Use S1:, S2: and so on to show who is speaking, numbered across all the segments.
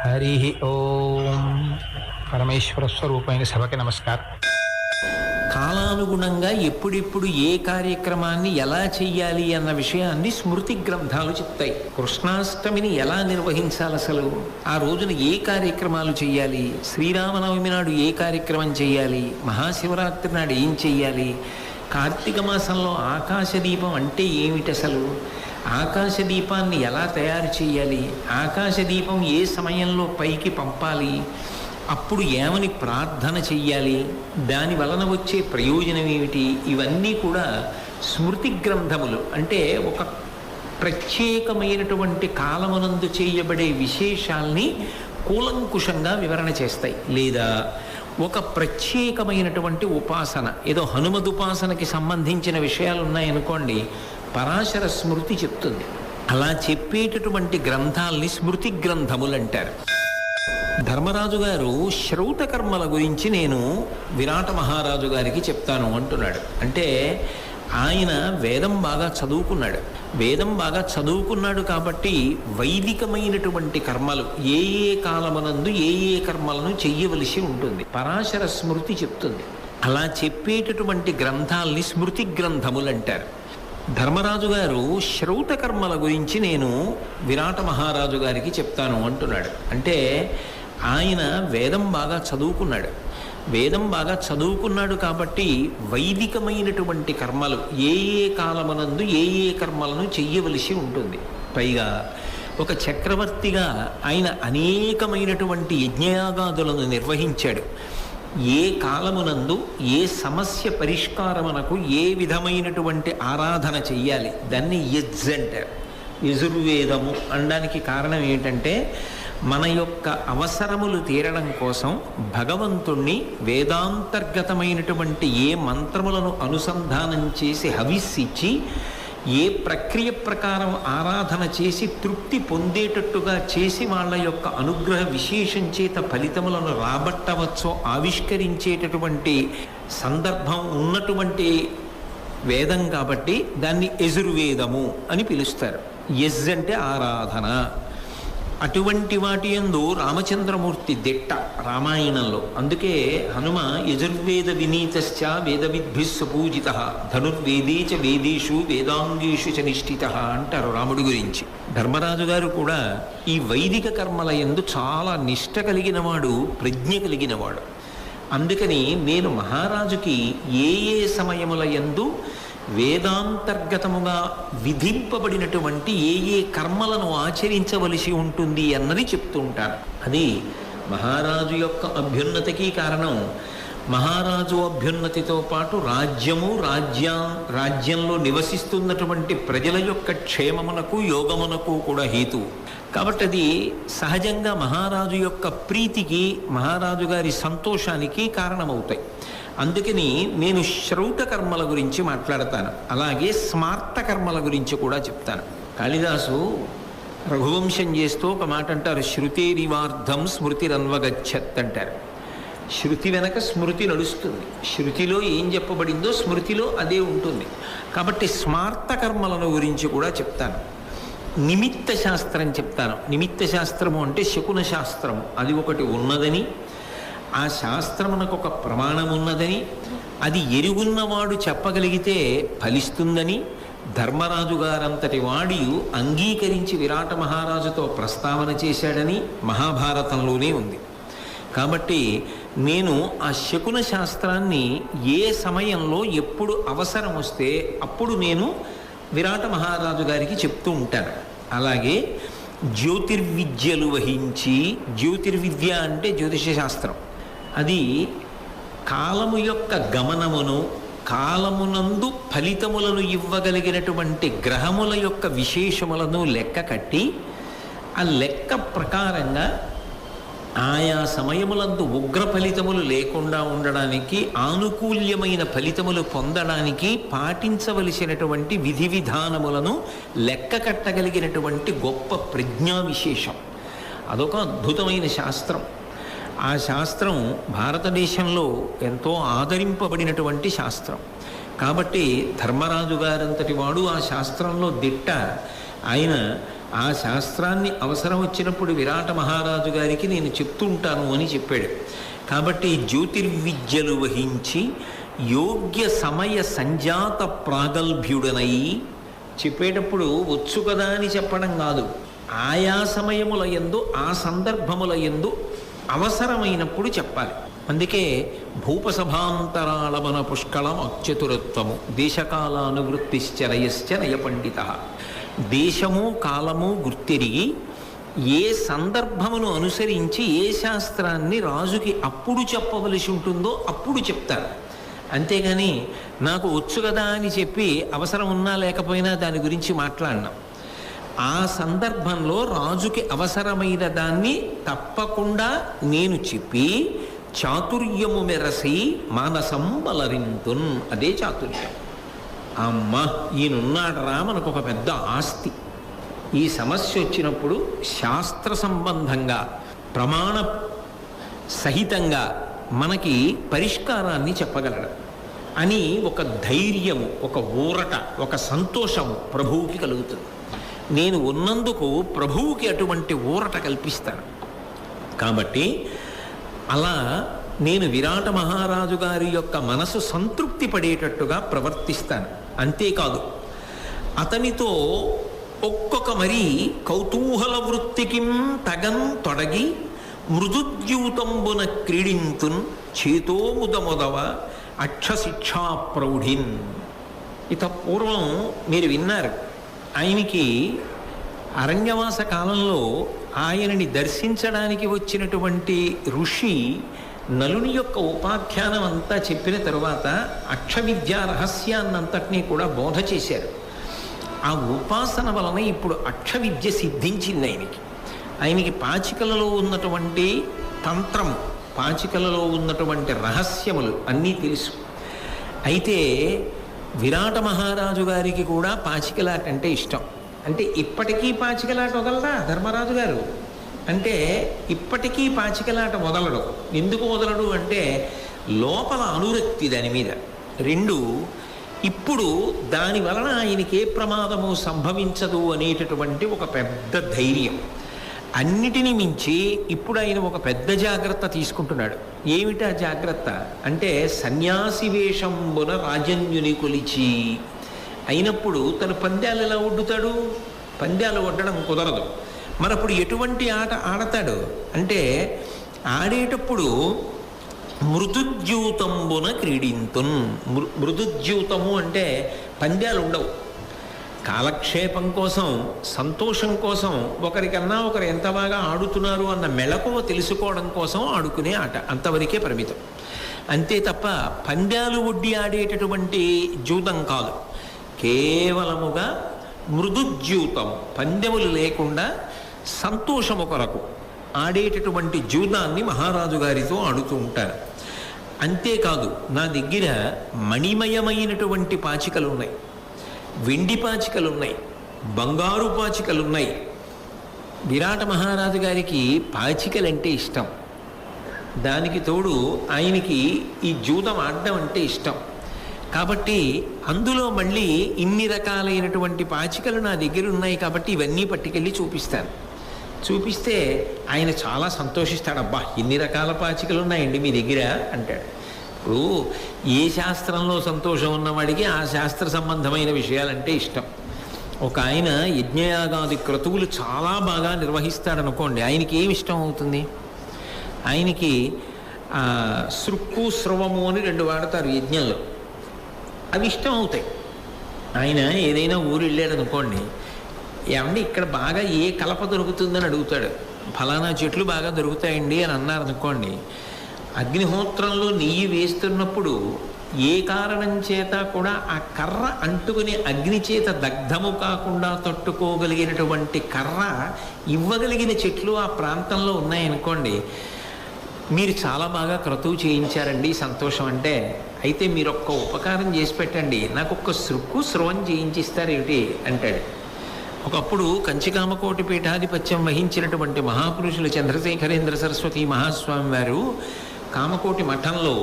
S1: హరి ఓం. పరమేశ్వర స్వరూపమైన సభకి నమస్కారం.
S2: కాలానుగుణంగా ఎప్పుడెప్పుడు ఏ కార్యక్రమాన్ని ఎలా చెయ్యాలి అన్న విషయాన్ని స్మృతి గ్రంథాలు చెప్తాయి. కృష్ణాష్టమిని ఎలా నిర్వహించాలి, అసలు ఆ రోజున ఏ కార్యక్రమాలు చెయ్యాలి, శ్రీరామనవమి నాడు ఏ కార్యక్రమం చెయ్యాలి, మహాశివరాత్రి నాడు ఏం చెయ్యాలి, కార్తీక మాసంలో ఆకాశదీపం అంటే ఏమిటి, అసలు ఆకాశదీపాన్ని ఎలా తయారు చేయాలి, ఆకాశదీపం ఏ సమయంలో పైకి పంపాలి, అప్పుడు ఏమని ప్రార్థన చెయ్యాలి, దాని వలన వచ్చే ప్రయోజనం ఏమిటి, ఇవన్నీ కూడా స్మృతి గ్రంథములు అంటే ఒక ప్రత్యేకమైనటువంటి కాలమునందు చేయబడే విశేషాల్ని కూలంకుషంగా వివరణ చేస్తాయి. లేదా ఒక ప్రత్యేకమైనటువంటి ఉపాసన, ఏదో హనుమదుపాసనకి సంబంధించిన విషయాలు ఉన్నాయనుకోండి, పరాశర స్మృతి చెప్తుంది. అలా చెప్పేటటువంటి గ్రంథాల్ని స్మృతి గ్రంథములు అంటారు. ధర్మరాజు గారు శ్రౌత కర్మల గురించి నేను విరాట మహారాజు గారికి చెప్తాను అంటున్నాడు. అంటే ఆయన వేదం బాగా చదువుకున్నాడు. వేదం బాగా చదువుకున్నాడు కాబట్టి వైదికమైనటువంటి కర్మలు ఏ ఏ కాలమునందు ఏ ఏ కర్మలను చెయ్యవలసి ఉంటుంది పరాశర స్మృతి చెప్తుంది. అలా చెప్పేటటువంటి గ్రంథాల్ని స్మృతి గ్రంథములు అంటారు. ధర్మరాజు గారు శ్రౌత కర్మల గురించి నేను విరాట మహారాజు గారికి చెప్తాను అంటున్నాడు. అంటే ఆయన వేదం బాగా చదువుకున్నాడు. వేదం బాగా చదువుకున్నాడు కాబట్టి వైదికమైనటువంటి కర్మలు ఏ ఏ కాలమునందు ఏ ఏ కర్మలను చెయ్యవలసి ఉంటుంది. పైగా ఒక చక్రవర్తిగా ఆయన అనేకమైనటువంటి యజ్ఞయాగాదులను నిర్వహించాడు. ఏ కాలమునందు ఏ సమస్య పరిష్కారమునకు ఏ విధమైనటువంటి ఆరాధన చెయ్యాలి, దాన్ని యజ్ అంటారు. యజుర్వేదము అనడానికి కారణం ఏంటంటే మన యొక్క అవసరములు తీరడం కోసం భగవంతుణ్ణి వేదాంతర్గతమైనటువంటి ఏ మంత్రములను అనుసంధానం చేసి హవిస్సిచ్చి ఏ ప్రక్రియ ప్రకారం ఆరాధన చేసి తృప్తి పొందేటట్టుగా చేసి వాళ్ళ యొక్క అనుగ్రహ విశేషం చేత ఫలితములను రాబట్టవచ్చో ఆవిష్కరించేటటువంటి సందర్భం ఉన్నటువంటి వేదం కాబట్టి దాన్ని యజుర్వేదము అని పిలుస్తారు. యజ్ అంటే ఆరాధన. అటువంటి వాటి యందు రామచంద్రమూర్తి దిట్ట రామాయణంలో. అందుకే హనుమ యజుర్వేద వినీతశ్చ వేదవిద్భిః సుపూజితః ధనుర్వేదే చ వేదేషు వేదాంగేషు చ నిష్ఠితః అంటారు రాముడి గురించి. ధర్మరాజు గారు కూడా ఈ వైదిక కర్మల యందు చాలా నిష్ట కలిగినవాడు, ప్రజ్ఞ కలిగినవాడు. అందుకని నేను మహారాజుకి ఏ ఏ సమయముల యందు వేదాంతర్గతముగా విధింపబడినటువంటి ఏ ఏ కర్మలను ఆచరించవలసి ఉంటుంది అన్నది చెప్తూ ఉంటారు. అది మహారాజు యొక్క అభ్యున్నతికి కారణం. మహారాజు అభ్యున్నతితో పాటు రాజ్యంలో నివసిస్తున్నటువంటి ప్రజల యొక్క క్షేమమునకు యోగమునకు కూడా హేతువు. కాబట్టి అది సహజంగా మహారాజు యొక్క ప్రీతికి, మహారాజు గారి సంతోషానికి కారణమవుతాయి. అందుకని నేను శ్రౌత కర్మల గురించి మాట్లాడతాను. అలాగే స్మార్త కర్మల గురించి కూడా చెప్తాను. కాళిదాసు రఘువంశం చేస్తూ ఒక మాట అంటారు, శృతేరివార్ధం స్మృతిరన్వగచ్చత్ అంటారు. శృతి వెనక స్మృతి నడుస్తుంది. శృతిలో ఏం చెప్పబడిందో స్మృతిలో అదే ఉంటుంది. కాబట్టి స్మార్త కర్మలను గురించి కూడా చెప్తాను. నిమిత్త శాస్త్రం చెప్తాను. నిమిత్త శాస్త్రము అంటే శకున శాస్త్రము, అది ఒకటి ఉన్నదని, ఆ శాస్త్రమునకు ఒక ప్రమాణం ఉన్నదని, అది ఎరుగున్నవాడు చెప్పగలిగితే ఫలిస్తుందని ధర్మరాజు గారంతటి వాడి అంగీకరించి విరాట మహారాజుతో ప్రస్తావన చేశాడని మహాభారతంలోనే ఉంది. కాబట్టి నేను ఆ శకున శాస్త్రాన్ని ఏ సమయంలో ఎప్పుడు అవసరం వస్తే అప్పుడు నేను విరాట మహారాజు గారికి చెప్తూ ఉంటాను. అలాగే జ్యోతిర్విద్యలు వహించి, జ్యోతిర్విద్య అంటే జ్యోతిష శాస్త్రం, అది కాలము యొక్క గమనమును, కాలమునందు ఫలితములను ఇవ్వగలిగినటువంటి గ్రహముల యొక్క విశేషములను లెక్క కట్టి ఆ లెక్క ప్రకారంగా ఆయా సమయములందు ఉగ్ర ఫలితములు లేకుండా ఉండడానికి, ఆనుకూల్యమైన ఫలితములు పొందడానికి పాటించవలసినటువంటి విధి విధానములను లెక్క కట్టగలిగినటువంటి గొప్ప ప్రజ్ఞా విశేషం. అదొక అద్భుతమైన శాస్త్రం. ఆ శాస్త్రం భారతదేశంలో ఎంతో ఆదరింపబడినటువంటి శాస్త్రం. కాబట్టి ధర్మరాజు గారంతటి వాడు ఆ శాస్త్రంలో దిట్ట. ఆయన ఆ శాస్త్రాన్ని అవసరం వచ్చినప్పుడు విరాట మహారాజు గారికి నేను చెప్తుంటాను అని చెప్పాడు. కాబట్టి జ్యోతిర్విద్యలు వహించి యోగ్య సమయ సంజాత ప్రాగల్భ్యుడనై, చెప్పేటప్పుడు వచ్చు కదా అని చెప్పడం కాదు, ఆయా సమయముల యందు ఆ సందర్భముల యందు అవసరమైనప్పుడు చెప్పాలి. అందుకే భూపసభాంతరాళమన పుష్కళం అత్యతురత్వము దేశకాలానువృత్తిశ్చ నయశ్చ నయ పండిత. దేశము కాలము గుర్తిరిగి ఏ సందర్భమును అనుసరించి ఏ శాస్త్రాన్ని రాజుకి అప్పుడు చెప్పవలసి ఉంటుందో అప్పుడు చెప్తారు. అంతేగాని నాకు వచ్చు కదా అని చెప్పి అవసరం ఉన్నా లేకపోయినా దాని గురించి మాట్లాడినాం. ఆ సందర్భంలో రాజుకి అవసరమైన దాన్ని తప్పకుండా నేను చెప్పి చాతుర్యము మెరసి మానసం బలరింతున్, అదే చాతుర్యం. అమ్మ ఈయనున్నాడరా మనకు ఒక పెద్ద ఆస్తి. ఈ సమస్య వచ్చినప్పుడు శాస్త్ర సంబంధంగా ప్రమాణ సహితంగా మనకి పరిష్కారాన్ని చెప్పగలడు అని ఒక ధైర్యము, ఒక ఊరట, ఒక సంతోషము ప్రభువుకి కలుగుతుంది. నేను ఉన్నందుకు ప్రభువుకి అటువంటి ఊరట కల్పిస్తాను. కాబట్టి అలా నేను విరాట మహారాజు గారి యొక్క మనసు సంతృప్తి పడేటట్టుగా ప్రవర్తిస్తాను. అంతేకాదు, అతనితో ఒక్కొక్క మరీ కౌతూహల వృత్తికిం తగన్ తొడగి మృదుద్యూతంబున క్రీడింతున్ చేతోముదమొదవ అక్షశిక్షా ప్రౌఢిన్. ఇత పూర్వం మీరు విన్నారు, ఆయనకి అరణ్యవాస కాలంలో ఆయనని దర్శించడానికి వచ్చినటువంటి ఋషి నలుని యొక్క ఉపాఖ్యానం అంతా చెప్పిన తరువాత అక్షవిద్యా రహస్యాన్నంతటినీ కూడా బోధ చేశారు. ఆ ఉపాసన వలన ఇప్పుడు అక్షవిద్య సిద్ధించింది ఆయనకి పాచికలలో ఉన్నటువంటి తంత్రము, పాచికలలో ఉన్నటువంటి రహస్యములు అన్నీ తెలుసు. అయితే విరాట మహారాజు గారికి కూడా పాచికలాట అంటే ఇష్టం. అంటే ఇప్పటికీ పాచికలాట వదలరా ధర్మరాజు గారు అంటే, ఇప్పటికీ పాచికలాట వదలడు. ఎందుకు వదలడు అంటే లోపల అనురక్తి దాని మీద. రెండు, ఇప్పుడు దాని వలన ఆయనకి ఏ ప్రమాదము సంభవించదు అనేటటువంటి ఒక పెద్ద ధైర్యం. అన్నిటినీ మించి ఇప్పుడు ఆయన ఒక పెద్ద జాగ్రత్త తీసుకుంటున్నాడు. ఏమిటా జాగ్రత్త అంటే, సన్యాసి వేషంబున రాజన్యుని కొలిచి అయినప్పుడు తను పందాలు ఎలా ఒడ్డుతాడు? పందాలు ఒడ్డడం కుదరదు. మరప్పుడు ఎటువంటి ఆట ఆడతాడు అంటే, ఆడేటప్పుడు మృదుద్యూతంబున క్రీడింతున్. మృదుద్యూతము అంటే పందాలు ఉండవు, కాలక్షేపం కోసం, సంతోషం కోసం, ఒకరికన్నా ఒకరు ఎంత బాగా ఆడుతున్నారు అన్న మెళకువ తెలుసుకోవడం కోసం ఆడుకునే ఆట, అంతవరకే పరిమితం. అంతే తప్ప పందాలు ఒడ్డి ఆడేటటువంటి జూతం కాదు. కేవలముగా మృదుజ్యూతం, పందెములు లేకుండా సంతోషము కొరకు ఆడేటటువంటి జూదాన్ని మహారాజు గారితో ఆడుతూ ఉంటారు. అంతేకాదు, నా దగ్గర మణిమయమైనటువంటి పాచికలు ఉన్నాయి, వెండి పాచికలు ఉన్నాయి, బంగారు పాచికలు ఉన్నాయి. విరాట మహారాజు గారికి పాచికలంటే ఇష్టం. దానికి తోడు ఆయనకి ఈ జూదం ఆడడం అంటే ఇష్టం. కాబట్టి అందులో మళ్ళీ ఇన్ని రకాలైనటువంటి పాచికలు నా దగ్గర ఉన్నాయి కాబట్టి ఇవన్నీ పట్టుకెళ్ళి చూపిస్తాను. చూపిస్తే ఆయన చాలా సంతోషిస్తాడు. అబ్బా, ఇన్ని రకాల పాచికలు ఉన్నాయండి మీ దగ్గర అంటాడు. ఇప్పుడు ఏ శాస్త్రంలో సంతోషం ఉన్నవాడికి ఆ శాస్త్ర సంబంధమైన విషయాలంటే ఇష్టం. ఒక ఆయన యజ్ఞయాగాది క్రతువులు చాలా బాగా నిర్వహిస్తాడనుకోండి, ఆయనకి ఏమి ఇష్టం అవుతుంది? ఆయనకి సృక్కు స్రవము అని 2 వాడతారు యజ్ఞంలో, అవి ఇష్టం అవుతాయి. ఆయన ఏదైనా ఊరు వెళ్ళాడు అనుకోండి, ఏమంటే ఇక్కడ బాగా ఏ కలప దొరుకుతుందని అడుగుతాడు. ఫలానా చెట్లు బాగా దొరుకుతాయండి అని అన్నారనుకోండి, అగ్నిహోత్రంలో నెయ్యి వేస్తున్నప్పుడు ఏ కారణం చేత కూడా ఆ కర్ర అంటుకుని అగ్ని చేత దగ్ధము కాకుండా తట్టుకోగలిగినటువంటి కర్ర ఇవ్వగలిగిన చెట్లు ఆ ప్రాంతంలో ఉన్నాయనుకోండి, మీరు చాలా బాగా క్రతువు చేయించారండి, సంతోషం. అంటే అయితే మీరు ఒక్క ఉపకారం చేసి పెట్టండి, నాకు ఒక్క సృక్కు స్రవం చేయించిస్తారేమిటి అంటాడు. ఒకప్పుడు కంచికామకోటి పీఠాధిపత్యం వహించినటువంటి మహాపురుషులు చంద్రశేఖరేంద్ర సరస్వతి మహాస్వామి వారు కామకోటి మఠంలో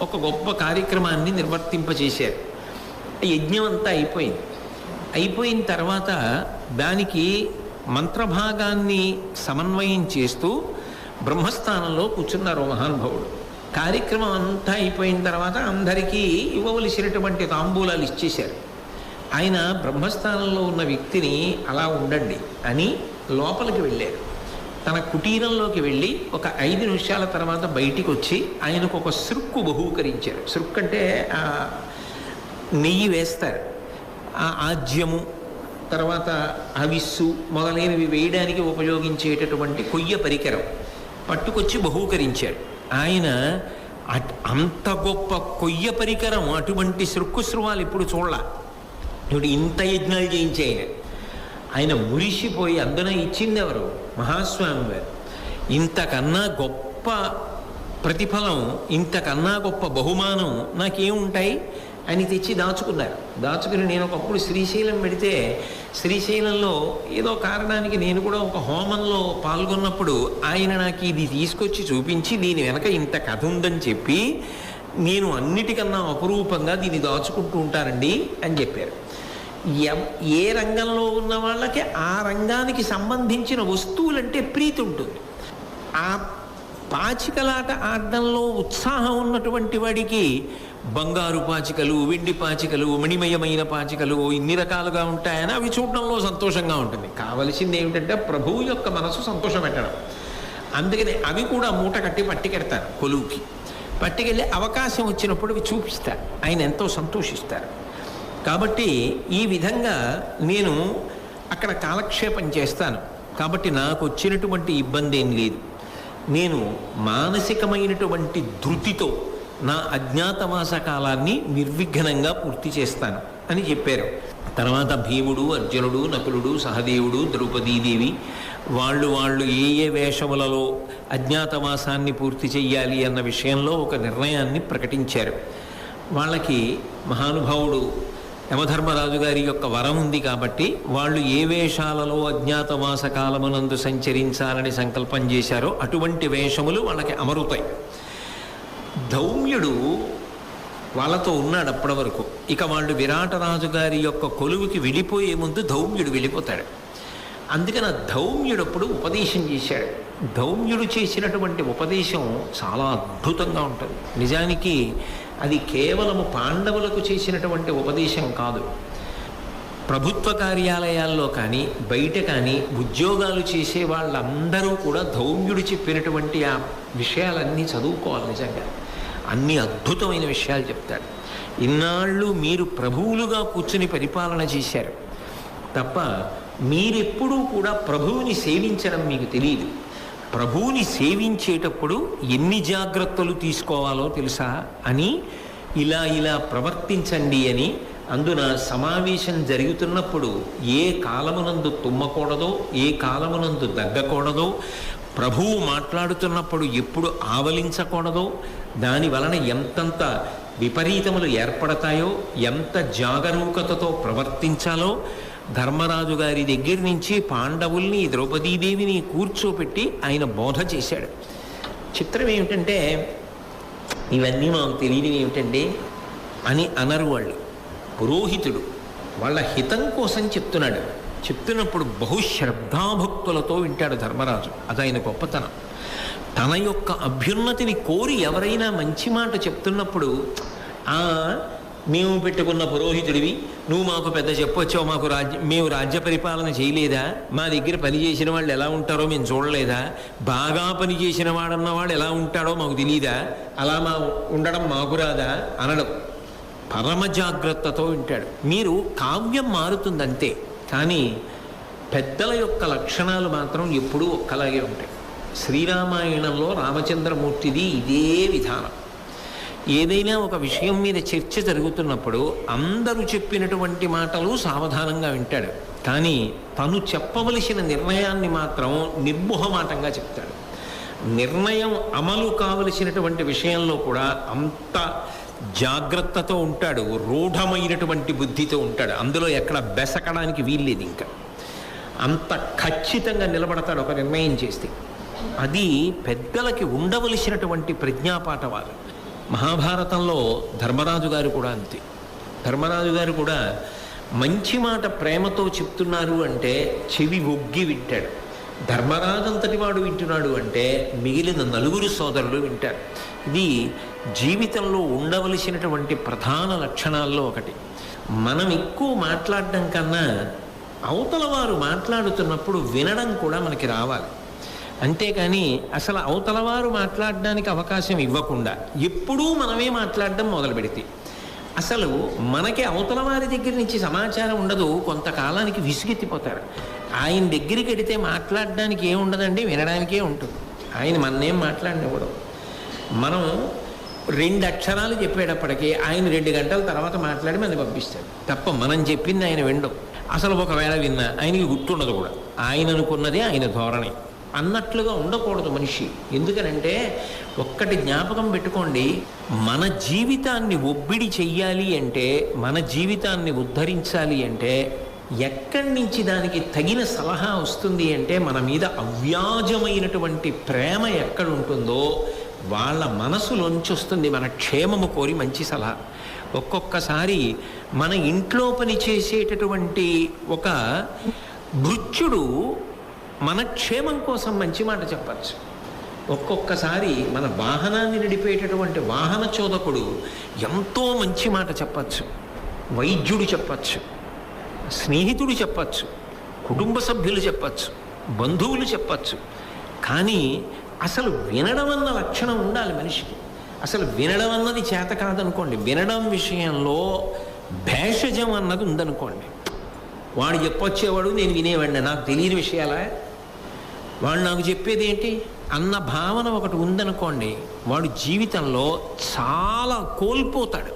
S2: ఒక గొప్ప కార్యక్రమాన్ని నిర్వర్తింపచేశారు. యజ్ఞం అంతా అయిపోయింది. అయిపోయిన తర్వాత దానికి మంత్రభాగాన్ని సమన్వయం చేస్తూ బ్రహ్మస్థానంలో కూర్చున్నారు మహానుభావుడు. కార్యక్రమం అంతా అయిపోయిన తర్వాత అందరికీ ఇవ్వవలసినటువంటి తాంబూలాలు ఇచ్చేశారు. ఆయన బ్రహ్మస్థానంలో ఉన్న వ్యక్తిని అలా ఉండండి అని లోపలికి వెళ్ళారు. తన కుటీరంలోకి వెళ్ళి ఒక 5 నిమిషాల తర్వాత బయటికి వచ్చి ఆయనకు ఒక సృక్కు బహూకరించారు. సృక్కు అంటే నెయ్యి వేస్తారు, ఆ ఆజ్యము తర్వాత హవిస్సు మొదలైనవి వేయడానికి ఉపయోగించేటటువంటి కొయ్య పరికరం పట్టుకొచ్చి బహూకరించాడు. ఆయన అంత గొప్ప కొయ్య పరికరం, అటువంటి సృక్కుస్రువాలు ఇప్పుడు చూడాల. ఇప్పుడు ఇంత యజ్ఞాలు చేయించి ఆయన మురిసిపోయి అందున ఇచ్చింది ఎవరు? మహాస్వామి వారు. ఇంతకన్నా గొప్ప ప్రతిఫలం, ఇంతకన్నా గొప్ప బహుమానం నాకేముంటాయి అని తెచ్చి దాచుకున్నారు. దాచుకుని నేను ఒకప్పుడు శ్రీశైలం పెడితే, శ్రీశైలంలో ఏదో కారణానికి నేను కూడా ఒక హోమంలో పాల్గొన్నప్పుడు ఆయన నాకు ఇది తీసుకొచ్చి చూపించి దీని వెనక ఇంత కథ ఉందని చెప్పి నేను అన్నిటికన్నా అపురూపంగా దీన్ని దాచుకుంటూ ఉంటానండి అని చెప్పారు. ఏ రంగంలో ఉన్న వాళ్ళకి ఆ రంగానికి సంబంధించిన వస్తువులంటే ప్రీతి ఉంటుంది. ఆ పాచికలాట ఆడడంలో ఉత్సాహం ఉన్నటువంటి వాడికి బంగారు పాచికలు, వెండి పాచికలు, మణిమయమైన పాచికలు ఇన్ని రకాలుగా ఉంటాయని అవి చూడడంలో సంతోషంగా ఉంటుంది. కావలసింది ఏమిటంటే ప్రభువు యొక్క మనసు సంతోషం పెట్టడం. అందుకని అవి కూడా మూట కట్టి పట్టుకెడతారు కొలువుకి. పట్టుకెళ్ళి అవకాశం వచ్చినప్పుడు అవి చూపిస్తారు, ఆయన ఎంతో సంతోషిస్తారు. కాబట్టి ఈ విధంగా నేను అక్కడ కాలక్షేపం చేస్తాను. కాబట్టి నాకు వచ్చినటువంటి ఇబ్బంది ఏం లేదు. నేను మానసికమైనటువంటి ధృతితో నా అజ్ఞాతవాస కాలాన్ని నిర్విఘ్నంగా పూర్తి చేస్తాను అని చెప్పారు. తర్వాత భీముడు, అర్జునుడు, నకులుడు, సహదేవుడు, ద్రౌపదీదేవి వాళ్ళు ఏ వేషములలో అజ్ఞాతవాసాన్ని పూర్తి చెయ్యాలి అన్న విషయంలో ఒక నిర్ణయాన్ని ప్రకటించారు. వాళ్ళకి మహానుభావుడు యమధర్మరాజు గారి యొక్క వరం ఉంది కాబట్టి వాళ్ళు ఏ వేషాలలో అజ్ఞాతవాస కాలమునందు సంచరించాలని సంకల్పం చేశారో అటువంటి వేషములు వాళ్ళకి అమరుతాయి. ధౌమ్యుడు వాళ్ళతో ఉన్నాడు అప్పటి వరకు. ఇక వాళ్ళు విరాటరాజు గారి యొక్క కొలువుకి వెళ్ళిపోయే ముందు ధౌమ్యుడు వెళ్ళిపోతాడు. అందుకని ఆ ధౌమ్యుడు అప్పుడు ఉపదేశం చేశాడు. ధౌమ్యుడు చేసినటువంటి ఉపదేశం చాలా అద్భుతంగా ఉంటుంది. నిజానికి అది కేవలము పాండవులకు చేసినటువంటి ఉపదేశం కాదు. ప్రభుత్వ కార్యాలయాల్లో కానీ బయట కానీ ఉద్యోగాలు చేసే వాళ్ళందరూ కూడా ధౌమ్యుడు చెప్పినటువంటి ఆ విషయాలన్నీ చదువుకోవాలి. నిజంగా అన్ని అద్భుతమైన విషయాలు చెప్తాడు. ఇన్నాళ్ళు మీరు ప్రభువులుగా కూర్చుని పరిపాలన చేశారు తప్ప మీరెప్పుడూ కూడా ప్రభువుని సేవించడం మీకు తెలియదు. ప్రభువుని సేవించేటప్పుడు ఎన్ని జాగ్రత్తలు తీసుకోవాలో తెలుసా అని ఇలా ప్రవర్తించండి అని. అందున సమావేశం జరుగుతున్నప్పుడు ఏ కాలమునందు తుమ్మకూడదో, ఏ కాలమునందు దగ్గకూడదో, ప్రభువు మాట్లాడుతున్నప్పుడు ఎప్పుడు ఆవలించకూడదో, దాని వలన ఎంతంత విపరీతములు ఏర్పడతాయో, ఎంత జాగరూకతతో ప్రవర్తించాలో ధర్మరాజు గారి దగ్గర నుంచి పాండవుల్ని, ద్రౌపదీదేవిని కూర్చోపెట్టి ఆయన బోధ చేశాడు. చిత్రం ఏమిటంటే ఇవన్నీ మాకు తెలియనివి ఏమిటండి అని అనరు వాళ్ళు. పురోహితుడు వాళ్ళ హితం కోసం చెప్తున్నాడు. చెప్తున్నప్పుడు బహుశ్రద్ధాభక్తులతో వింటాడు ధర్మరాజు. అది ఆయన గొప్పతనం. తన యొక్క అభ్యున్నతిని కోరి ఎవరైనా మంచి మాట చెప్తున్నప్పుడు మేము పెట్టుకున్న పురోహితుడివి, నువ్వు మాకు పెద్ద చెప్పొచ్చావు, మేము రాజ్య పరిపాలన చేయలేదా, మా దగ్గర పనిచేసిన వాళ్ళు ఎలా ఉంటారో మేము చూడలేదా, బాగా పనిచేసిన వాడన్నవాడు ఎలా ఉంటాడో మాకు తెలియదా, అలా ఉండడం మాకు రాదా అనడం. పరమ జాగ్రత్తతో వింటాడు. మీరు కావ్యం మారుతుందంతే, కానీ పెద్దల యొక్క లక్షణాలు మాత్రం ఎప్పుడూ ఒక్కలాగే ఉంటాయి. శ్రీరామాయణంలో రామచంద్రమూర్తిది ఇదే విధానం. ఏదైనా ఒక విషయం మీద చర్చ జరుగుతున్నప్పుడు అందరూ చెప్పినటువంటి మాటలు సావధానంగా వింటాడు, కానీ తను చెప్పవలసిన నిర్ణయాన్ని మాత్రం నిర్మోహమాటంగా చెప్తాడు. నిర్ణయం అమలు కావలసినటువంటి విషయంలో కూడా అంత జాగ్రత్తతో ఉంటాడు, రూఢమైనటువంటి బుద్ధితో ఉంటాడు. అందులో ఎక్కడ బెసకడానికి వీల్లేదు. ఇంకా అంత ఖచ్చితంగా నిలబడతాడు ఒక నిర్ణయం చేస్తే. అది పెద్దలకి ఉండవలసినటువంటి మంచి మాట ప్రేమతో చెప్తున్నారు అంటే చెవి ఒగ్గి వింటాడు. ధర్మరాజంతటి వాడు వింటున్నాడు అంటే మిగిలిన నలుగురు సోదరులు వింటారు. ఇది జీవితంలో ఉండవలసినటువంటి ప్రధాన లక్షణాల్లో ఒకటి. మనం ఎక్కువ మాట్లాడడం కన్నా అవతల వారు మాట్లాడుతున్నప్పుడు వినడం కూడా మనకి రావాలి. అంతేకాని అసలు అవతల వారు మాట్లాడడానికి అవకాశం ఇవ్వకుండా ఎప్పుడూ మనమే మాట్లాడడం మొదలు పెడితే అసలు మనకి అవతల వారి దగ్గర నుంచి సమాచారం ఉండదు. కొంతకాలానికి విసుగెత్తిపోతారు. ఆయన దగ్గరికి వెడితే మాట్లాడడానికి ఏముండదండి, వినడానికే ఉంటుంది. ఆయన మననేం మాట్లాడినవ్వడం. మనం 2 అక్షరాలు చెప్పేటప్పటికీ ఆయన 2 గంటల తర్వాత మాట్లాడి మనని పంపిస్తాడు తప్ప మనం చెప్పింది ఆయన వినడం. అసలు ఒకవేళ విన్నా ఆయనకి గుర్తుండదు కూడా. ఆయన అనుకున్నదే ఆయన ధోరణి అన్నట్లుగా ఉండకూడదు మనిషి. ఎందుకనంటే ఒక్కటి జ్ఞాపకం పెట్టుకోండి, మన జీవితాన్ని ఒబ్బిడి చెయ్యాలి అంటే, మన జీవితాన్ని ఉద్ధరించాలి అంటే ఎక్కడి నుంచి దానికి తగిన సలహా వస్తుంది అంటే మన మీద అవ్యాజమైనటువంటి ప్రేమ ఎక్కడుంటుందో వాళ్ళ మనసులోంచి వస్తుంది మన క్షేమము కోరి మంచి సలహా. ఒక్కొక్కసారి మన ఇంట్లో పని చేసేటటువంటి ఒక భృత్యుడు మన క్షేమం కోసం మంచి మాట చెప్పచ్చు. ఒక్కొక్కసారి మన వాహనాన్ని నడిపేటటువంటి వాహన చోదకుడు ఎంతో మంచి మాట చెప్పచ్చు. వైద్యుడు చెప్పచ్చు, స్నేహితుడు చెప్పచ్చు, కుటుంబ సభ్యులు చెప్పచ్చు, బంధువులు చెప్పచ్చు. కానీ అసలు వినడం అన్న లక్షణం ఉండాలి మనిషికి. అసలు వినడం అన్నది చేత కాదనుకోండి, వినడం విషయంలో భేషజం అన్నది ఉందనుకోండి, వాడు చెప్పొచ్చేవాడు నేను వినేవాడిని, నాకు తెలియని విషయాలా వాడు నాకు చెప్పేది ఏంటి అన్న భావన ఒకటి ఉందనుకోండి, వాడు జీవితంలో చాలా కోల్పోతాడు.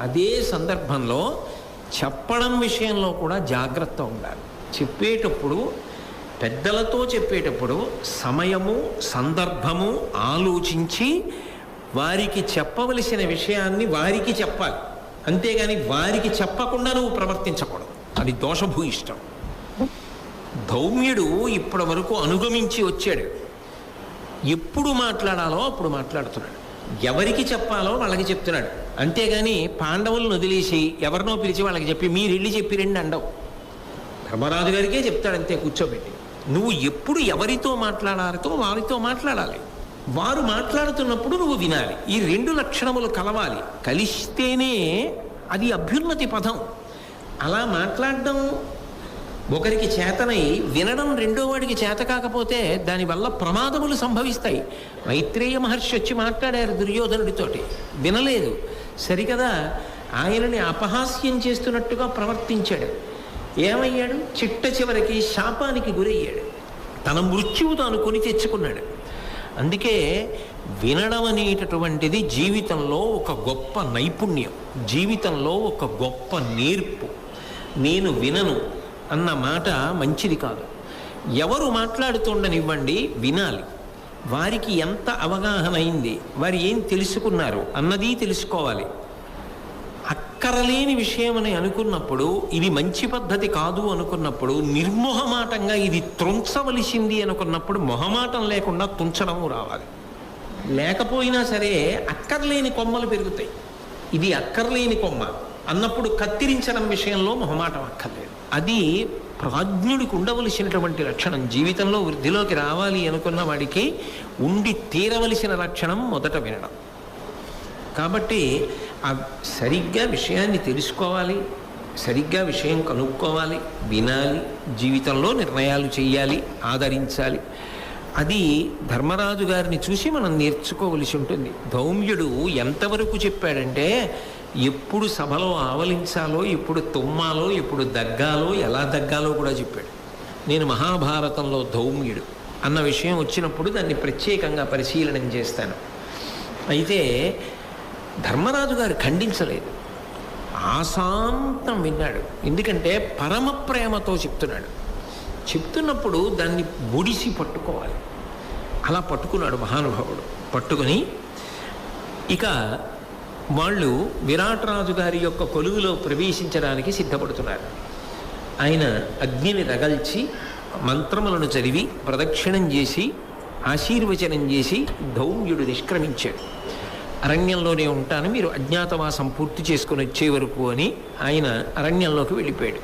S2: అదే సందర్భంలో చెప్పడం విషయంలో కూడా జాగ్రత్త ఉండాలి. చెప్పేటప్పుడు పెద్దలతో చెప్పేటప్పుడు సమయము సందర్భము ఆలోచించి వారికి చెప్పవలసిన విషయాన్ని వారికి చెప్పాలి. అంతేగాని వారికి చెప్పకుండా నువ్వు ప్రవర్తించకూడదు. అది దోషభూయిష్టం. ధౌమ్యుడు ఇప్పటి వరకు అనుగమించి వచ్చాడు. ఎప్పుడు మాట్లాడాలో అప్పుడు మాట్లాడుతున్నాడు. ఎవరికి చెప్పాలో వాళ్ళకి చెప్తున్నాడు. అంతేగాని పాండవులను వదిలేసి ఎవరినో పిలిచి వాళ్ళకి చెప్పి మీరు వెళ్ళి చెప్పిరండి అండవు. ధర్మరాజు గారికే చెప్తాడు అంతే కూర్చోబెట్టి. నువ్వు ఎప్పుడు ఎవరితో మాట్లాడాలితో వారితో మాట్లాడాలి. వారు మాట్లాడుతున్నప్పుడు నువ్వు వినాలి. ఈ రెండు లక్షణములు కలవాలి. కలిస్తేనే అది అభ్యున్నతి పదం. అలా మాట్లాడడం ఒకరికి చేతనై వినడం రెండో వాడికి చేత కాకపోతే దానివల్ల ప్రమాదములు సంభవిస్తాయి. మైత్రేయ మహర్షి వచ్చి మాట్లాడారు దుర్యోధనుడితోటి, వినలేదు. సరికదా ఆయనని అపహాస్యం చేస్తున్నట్టుగా ప్రవర్తించాడు. ఏమయ్యాడు? చిట్ట చివరికి శాపానికి గురయ్యాడు. తన మృత్యువు తాను కొని తెచ్చుకున్నాడు. అందుకే వినడం అనేటటువంటిది జీవితంలో ఒక గొప్ప నైపుణ్యం, జీవితంలో ఒక గొప్ప నేర్పు. నేను వినను అన్న మాట మంచిది కాదు. ఎవరు మాట్లాడుతుండనివ్వండి, వినాలి. వారికి ఎంత అవగాహన అయింది, వారు ఏం తెలుసుకున్నారు అన్నది తెలుసుకోవాలి. అక్కరలేని విషయం అని అనుకున్నప్పుడు, ఇది మంచి పద్ధతి కాదు అనుకున్నప్పుడు, నిర్మోహమాటంగా ఇది త్రుంచవలసింది అనుకున్నప్పుడు మొహమాటం లేకుండా తుంచడము రావాలి. లేకపోయినా సరే అక్కర్లేని కొమ్మలు పెరుగుతాయి. ఇది అక్కర్లేని కొమ్మ అన్నప్పుడు కత్తిరించడం విషయంలో మొహమాటం అక్కర్లేదు. అది ప్రాజ్ఞుడికి ఉండవలసినటువంటి లక్షణం. జీవితంలో వృద్ధిలోకి రావాలి అనుకున్న వాడికి ఉండి తీరవలసిన లక్షణం మొదట వినడం. కాబట్టి సరిగ్గా విషయాన్ని తెలుసుకోవాలి, సరిగ్గా విషయం కనుక్కోవాలి, వినాలి, జీవితంలో నిర్ణయాలు చేయాలి, ఆదరించాలి. అది ధర్మరాజు గారిని చూసి మనం నేర్చుకోవలసి ఉంటుంది. ధౌమ్యుడు ఎంతవరకు చెప్పాడంటే, ఎప్పుడు సభలో ఆవలించాలో, ఎప్పుడు తుమ్మాలో, ఎప్పుడు దగ్గాలో, ఎలా దగ్గాలో కూడా చెప్పాడు. నేను మహాభారతంలో ధౌమ్యుడు అన్న విషయం వచ్చినప్పుడు దాన్ని ప్రత్యేకంగా పరిశీలనం చేస్తాను. అయితే ధర్మరాజు గారు ఖండించలేదు, ఆశాంతం విన్నాడు. ఎందుకంటే పరమ ప్రేమతో చెప్తున్నప్పుడు దాన్ని ముడిసి పట్టుకోవాలి. అలా పట్టుకున్నాడు మహానుభావుడు. పట్టుకుని ఇక వాళ్ళు విరాటరాజు గారి యొక్క కొలువులో ప్రవేశించడానికి సిద్ధపడుతున్నారు. ఆయన అగ్నిని రగల్చి మంత్రములను చదివి ప్రదక్షిణం చేసి ఆశీర్వచనం చేసి ధౌమ్యుడు నిష్క్రమించాడు. అరణ్యంలోనే ఉంటాను, మీరు అజ్ఞాతవాసం పూర్తి చేసుకుని వచ్చే వరకు అని ఆయన అరణ్యంలోకి వెళ్ళిపోయాడు.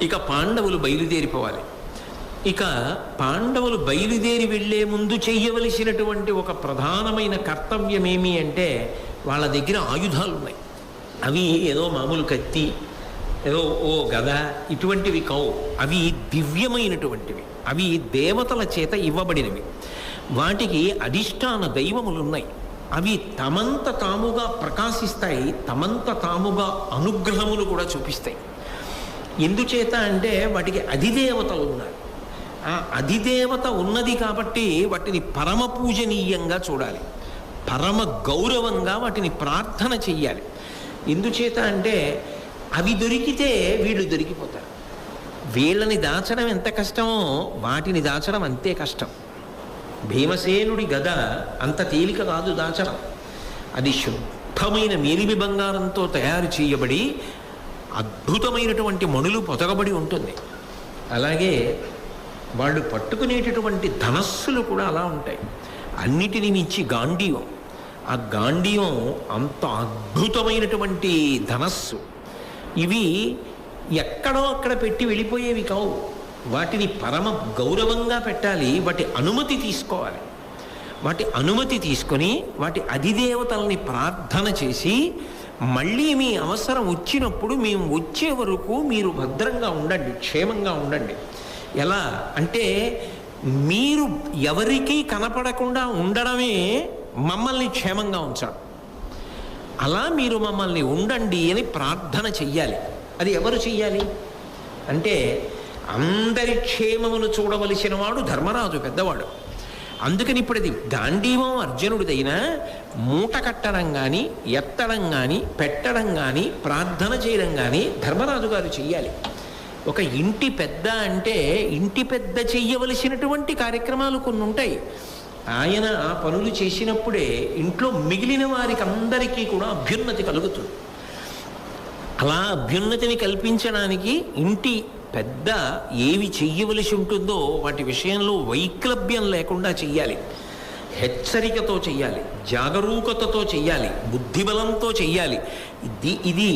S2: ఇక పాండవులు బయలుదేరిపోవాలి. ఇక పాండవులు బయలుదేరి వెళ్లే ముందు చెయ్యవలసినటువంటి ఒక ప్రధానమైన కర్తవ్యం ఏమి అంటే, వాళ్ళ దగ్గర ఆయుధాలు ఉన్నాయి. అవి ఏదో మామూలు కత్తి, ఏదో ఓ గద ఇటువంటివి కావు. అవి దివ్యమైనటువంటివి, అవి దేవతల చేత ఇవ్వబడినవి. వాటికి అధిష్టాన దైవములు ఉన్నాయి. అవి తమంత తాముగా ప్రకాశిస్తాయి, తమంత తాముగా అనుగ్రహములు కూడా చూపిస్తాయి. ఎందుచేత అంటే వాటికి అధిదేవతలు ఉన్నారు. ఆ అధిదేవత ఉన్నది కాబట్టి వాటిని పరమ పూజనీయంగా చూడాలి, పరమ గౌరవంగా వాటిని ప్రార్థన చెయ్యాలి. ఎందుచేత అంటే అవి దొరికితే వీళ్ళు దొరికిపోతారు. వీళ్ళని దాచడం ఎంత కష్టమో వాటిని దాచడం అంతే కష్టం. భీమసేనుడి గద అంత తేలిక కాదు దాచడం. అది శుద్ధమైన మేలిమి బంగారంతో తయారు చేయబడి అద్భుతమైనటువంటి మణులు పొదగబడి ఉంటుంది. అలాగే వాళ్ళు పట్టుకునేటటువంటి ధనస్సులు కూడా అలా ఉంటాయి. అన్నిటిని మించి గాంధీవం. ఆ గాంధీవం అంత అద్భుతమైనటువంటి ధనస్సు. ఇవి ఎక్కడో అక్కడ పెట్టి వెళ్ళిపోయేవి కావు. వాటిని పరమ గౌరవంగా పెట్టాలి, వాటి అనుమతి తీసుకోవాలి. వాటి అనుమతి తీసుకొని వాటి అధిదేవతల్ని ప్రార్థన చేసి, మళ్ళీ మీ అవసరం వచ్చినప్పుడు మేము వచ్చే వరకు మీరు భద్రంగా ఉండండి, క్షేమంగా ఉండండి. ఎలా అంటే మీరు ఎవరికీ కనపడకుండా ఉండడమే మమ్మల్ని క్షేమంగా ఉంచడం. అలా మీరు మమ్మల్ని ఉండండి అని ప్రార్థన చెయ్యాలి. అది ఎవరు చెయ్యాలి అంటే అందరి క్షేమమును చూడవలసిన వాడు ధర్మరాజు, పెద్దవాడు. అందుకని ఇప్పుడు అది గాంధీవం అర్జునుడిదైనా మూట కట్టడం కానీ ఎత్తడం కానీ పెట్టడం కానీ ప్రార్థన చేయడం కానీ ధర్మరాజు గారు చెయ్యాలి. ఒక ఇంటి పెద్ద అంటే ఇంటి పెద్ద చెయ్యవలసినటువంటి కార్యక్రమాలు కొన్ని ఉంటాయి. ఆయన ఆ పనులు చేసినప్పుడే ఇంట్లో మిగిలిన వారికి అందరికీ కూడా అభ్యున్నతి కలుగుతుంది. అలా అభ్యున్నతిని కల్పించడానికి ఇంటి పెద్ద ఏవి చెయ్యవలసి ఉంటుందో వాటి విషయంలో వైక్లభ్యం లేకుండా చెయ్యాలి, హెచ్చరికతో చెయ్యాలి, జాగరూకతతో చెయ్యాలి, బుద్ధిబలంతో చెయ్యాలి. ఇది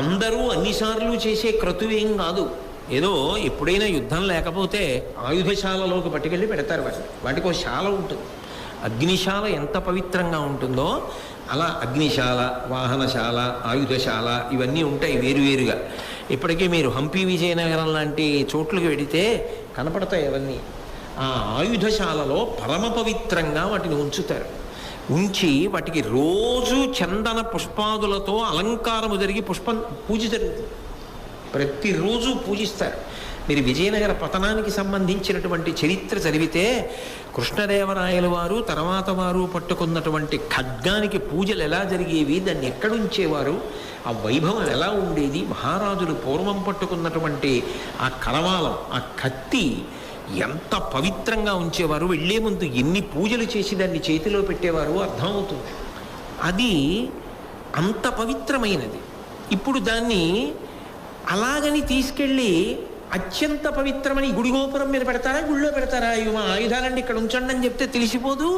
S2: అందరూ అన్నిసార్లు చేసే క్రతువేం కాదు. ఏదో ఎప్పుడైనా యుద్ధం లేకపోతే ఆయుధశాలలోకి పట్టుకెళ్ళి పెడతారు. వాటికి ఒక శాల ఉంటుంది. అగ్నిశాల ఎంత పవిత్రంగా ఉంటుందో అలా అగ్నిశాల, వాహనశాల, ఆయుధశాల ఇవన్నీ ఉంటాయి వేరువేరుగా. ఇప్పటికీ మీరు హంపి విజయనగరం లాంటి చోట్లకి వెడితే కనపడతాయి అవన్నీ. ఆ ఆయుధశాలలో పరమ పవిత్రంగా వాటిని ఉంచుతారు. ఉంచి వాటికి రోజు చందన పుష్పాదులతో అలంకారము జరిగి పూజ జరుగుతుంది. ప్రతిరోజు పూజిస్తారు. మీరు విజయనగర పతనానికి సంబంధించినటువంటి చరిత్ర చదివితే కృష్ణదేవరాయల వారు తర్వాత వారు పట్టుకున్నటువంటి ఖడ్గానికి పూజలు ఎలా జరిగేవి, దాన్ని ఎక్కడుంచేవారు, ఆ వైభవం ఎలా ఉండేది, మహారాజులు పూర్వం పట్టుకున్నటువంటి ఆ కరవాలం, ఆ కత్తి ఎంత పవిత్రంగా ఉంచేవారు, వెళ్ళే ముందు ఎన్ని పూజలు చేసి దాన్ని చేతిలో పెట్టేవారు అర్థమవుతుంది. అది అంత పవిత్రమైనది. ఇప్పుడు దాన్ని అలాగని తీసుకెళ్ళి అత్యంత పవిత్రమని గుడి గోపురం మీద పెడతారా, గుళ్ళో పెడతారా? ఇవి మా ఆయుధాలండి ఇక్కడ ఉంచండి అని చెప్తే తెలిసిపోదు.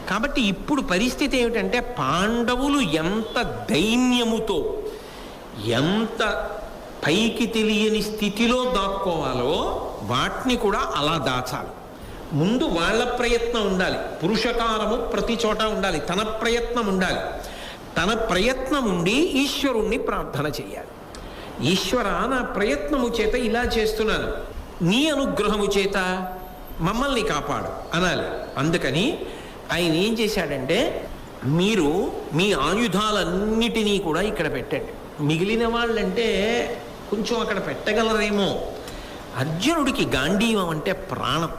S2: కాబట్టి ఇప్పుడు పరిస్థితి ఏమిటంటే పాండవులు ఎంత దైన్యముతో, ఎంత పైకి తెలియని స్థితిలో దాక్కోవాలో వాటిని కూడా అలా దాచాలి. ముందు వాళ్ళ ప్రయత్నం ఉండాలి, పురుషకారము ప్రతి చోట ఉండాలి, తన ప్రయత్నం ఉండాలి. తన ప్రయత్నం ఉండి ఈశ్వరుణ్ణి ప్రార్థన చేయాలి. ఈశ్వర, నా ప్రయత్నము చేత ఇలా చేస్తున్నాను, నీ అనుగ్రహము చేత మమ్మల్ని కాపాడు అనాలి. అందుకని ఆయన ఏం చేశాడంటే, మీరు మీ ఆయుధాలన్నిటినీ కూడా ఇక్కడ పెట్టండి, మిగిలిన వాళ్ళంటే కొంచెం అక్కడ పెట్టగలరేమో. అర్జునుడికి గాంధీవం అంటే ప్రాణం.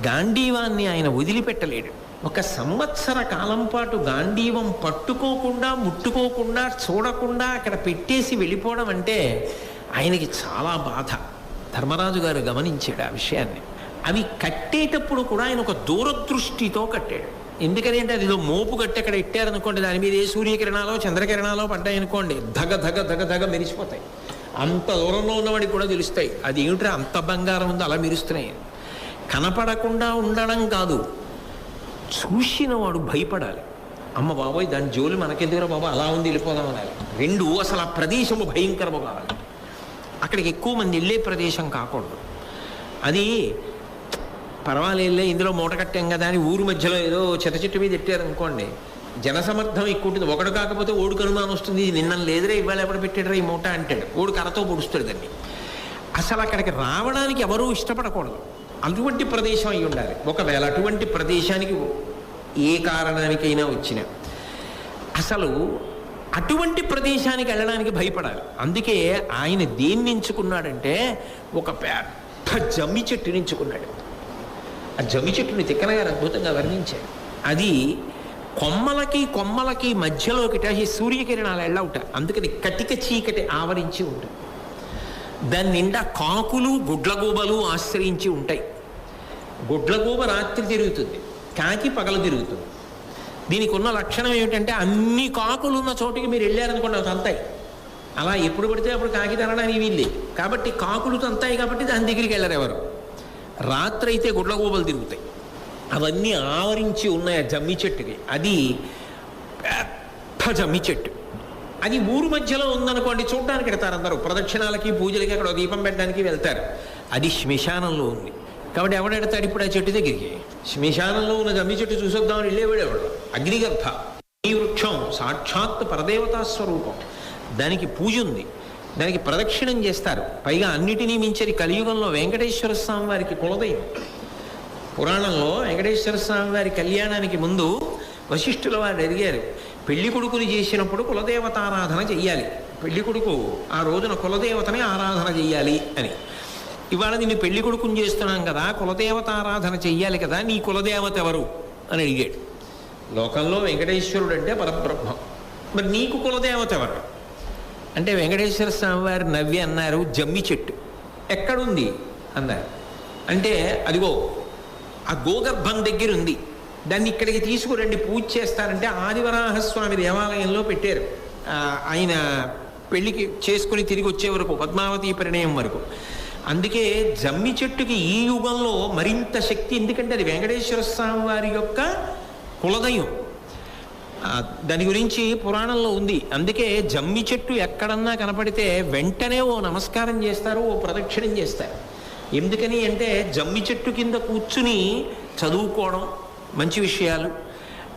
S2: గాంధీవాన్ని ఆయన వదిలిపెట్టలేడు. 1 సంవత్సర కాలం పాటు గాంధీవం పట్టుకోకుండా, ముట్టుకోకుండా, చూడకుండా అక్కడ పెట్టేసి వెళ్ళిపోవడం అంటే ఆయనకి చాలా బాధ. ధర్మరాజు గారు గమనించాడు ఆ విషయాన్ని. అవి కట్టేటప్పుడు కూడా ఆయన ఒక దూరదృష్టితో కట్టాడు. ఎందుకని అంటే అది ఏదో మోపు కట్టి అక్కడ ఎట్టారనుకోండి, దాని మీద ఏ సూర్యకిరణాలో చంద్రకిరణాలో పడ్డాయనుకోండి, ధగ ధగ ధగ ధగ మెరిసిపోతాయి. అంత దూరంలో ఉన్నవాడికి కూడా తెలుస్తాయి అది ఏమిట్రా అంత బంగారం ఉందో అలా మెరుస్తున్నాయి. కనపడకుండా ఉండడం కాదు, చూసిన వాడు భయపడాలి. అమ్మ బాబోయ్, దాని జోలు మనకెందుకురా బాబా, అలా ఉంది, వెళ్ళిపోదాం అనాలి. 2, అసలు ఆ ప్రదేశము భయంకరము కావాలి. అక్కడికి ఎక్కువ మంది వెళ్ళే ప్రదేశం కాకూడదు. అది పర్వాలేదులే, ఇందులో మూట కట్టాం కదా అని ఊరు మధ్యలో ఏదో చెట్టు మీద పెట్టారనుకోండి, జనసమర్థం ఎక్కువ ఉంటుంది. ఒకడు కాకపోతే ఓడికి అనుమానం వస్తుంది, నిన్న లేదురే ఇవాళ ఎప్పుడు పెట్టాడరా ఈ మూట అంటాడు, ఓడు కర్రతో పొడుస్తాడు దాన్ని. అసలు అక్కడికి రావడానికి ఎవరూ ఇష్టపడకూడదు. అటువంటి ప్రదేశం అయి ఉండాలి. ఒకవేళ అటువంటి ప్రదేశానికి ఏ కారణానికైనా వచ్చినా అసలు అటువంటి ప్రదేశానికి వెళ్ళడానికి భయపడాలి. అందుకే ఆయన దేన్ని ఎంచుకున్నాడంటే ఒక పెద్ద జమ్మి చెట్టుని ఎంచుకున్నాడు. ఆ జమ్మి చెట్టుని తిక్కన గారు అద్భుతంగా వర్ణించాడు. అది కొమ్మలకి మధ్యలోకి సూర్యకిరణాలు వెళ్ళవుట, అందుకని కటిక చీకటి ఆవరించి ఉంటుంది. దాని నిండా కాకులు, గుడ్లగూబలు ఆశ్రయించి ఉంటాయి. గుడ్లగూబ రాత్రి తిరుగుతుంది, కాకి పగలు తిరుగుతుంది. దీనికి ఉన్న లక్షణం ఏమిటంటే అన్ని కాకులు ఉన్న చోటికి మీరు వెళ్ళారనుకోండి అవి తంతాయి. అలా ఎప్పుడు పడితే అప్పుడు కాకి తినడానికి వీళ్ళే. కాబట్టి కాకులు తంతాయి కాబట్టి దాని దగ్గరికి వెళ్ళరు ఎవరు. రాత్రి అయితే గుడ్లగూబలు తిరుగుతాయి. అవన్నీ ఆవరించి ఉన్నాయి ఆ జమ్మి చెట్టుకి. అది పెద్ద జమ్మి చెట్టు. అది ఊరు మధ్యలో ఉందనుకోండి, చూడడానికి వెళ్తారు అందరూ, ప్రదక్షిణాలకి పూజలకి అక్కడ దీపం పెట్టడానికి వెళ్తారు. అది శ్మశానంలో ఉంది కాబట్టి ఎవడెడతాడు ఇప్పుడు ఆ చెట్టు దగ్గరికి? శ్మశానంలో ఉన్న జమ్మి చెట్టు చూసొద్దామని వెళ్ళేవాడు ఎవడు? అగ్నిగర్భ. ఈ వృక్షం సాక్షాత్ పరదేవతా స్వరూపం, దానికి పూజ ఉంది, దానికి ప్రదక్షిణం చేస్తారు. పైగా అన్నిటినీ మించని కలియుగంలో వెంకటేశ్వర స్వామి వారికి కులదైవం. పురాణంలో వెంకటేశ్వర స్వామి వారి కళ్యాణానికి ముందు వశిష్ఠుల వారు అడిగారు, పెళ్లి కొడుకుని చేసినప్పుడు కులదేవతారాధన చెయ్యాలి, పెళ్లి కొడుకు ఆ రోజున కులదేవతని ఆరాధన చెయ్యాలి అని. ఇవాళ నిన్ను పెళ్లి కొడుకుని చేస్తున్నాం కదా, కులదేవత ఆరాధన చెయ్యాలి కదా, నీ కులదేవత ఎవరు అని అడిగాడు. లోకంలో వెంకటేశ్వరుడు అంటే పరబ్రహ్మం, మరి నీకు కులదేవత ఎవరు అంటే వెంకటేశ్వర స్వామి వారు నవ్వి అన్నారు, జమ్మి చెట్టు. ఎక్కడుంది అన్నారు. అంటే అదిగో ఆ గోగర్భం దగ్గర ఉంది, దాన్ని ఇక్కడికి తీసుకురండి పూజ చేస్తారంటే ఆదివరాహస్వామి దేవాలయంలో పెట్టారు. ఆయన పెళ్లికి చేసుకుని తిరిగి వచ్చే వరకు, పద్మావతి పరిణయం వరకు. అందుకే జమ్మి చెట్టుకి ఈ యుగంలో మరింత శక్తి, ఎందుకంటే అది వెంకటేశ్వర స్వామి వారి యొక్క కులదయం. దాని గురించి పురాణంలో ఉంది. అందుకే జమ్మి చెట్టు ఎక్కడన్నా కనపడితే వెంటనే ఓ నమస్కారం చేస్తారు, ఓ ప్రదక్షిణం చేస్తారు. ఎందుకని అంటే జమ్మి చెట్టు కింద కూర్చుని చదువుకోవడం, మంచి విషయాలు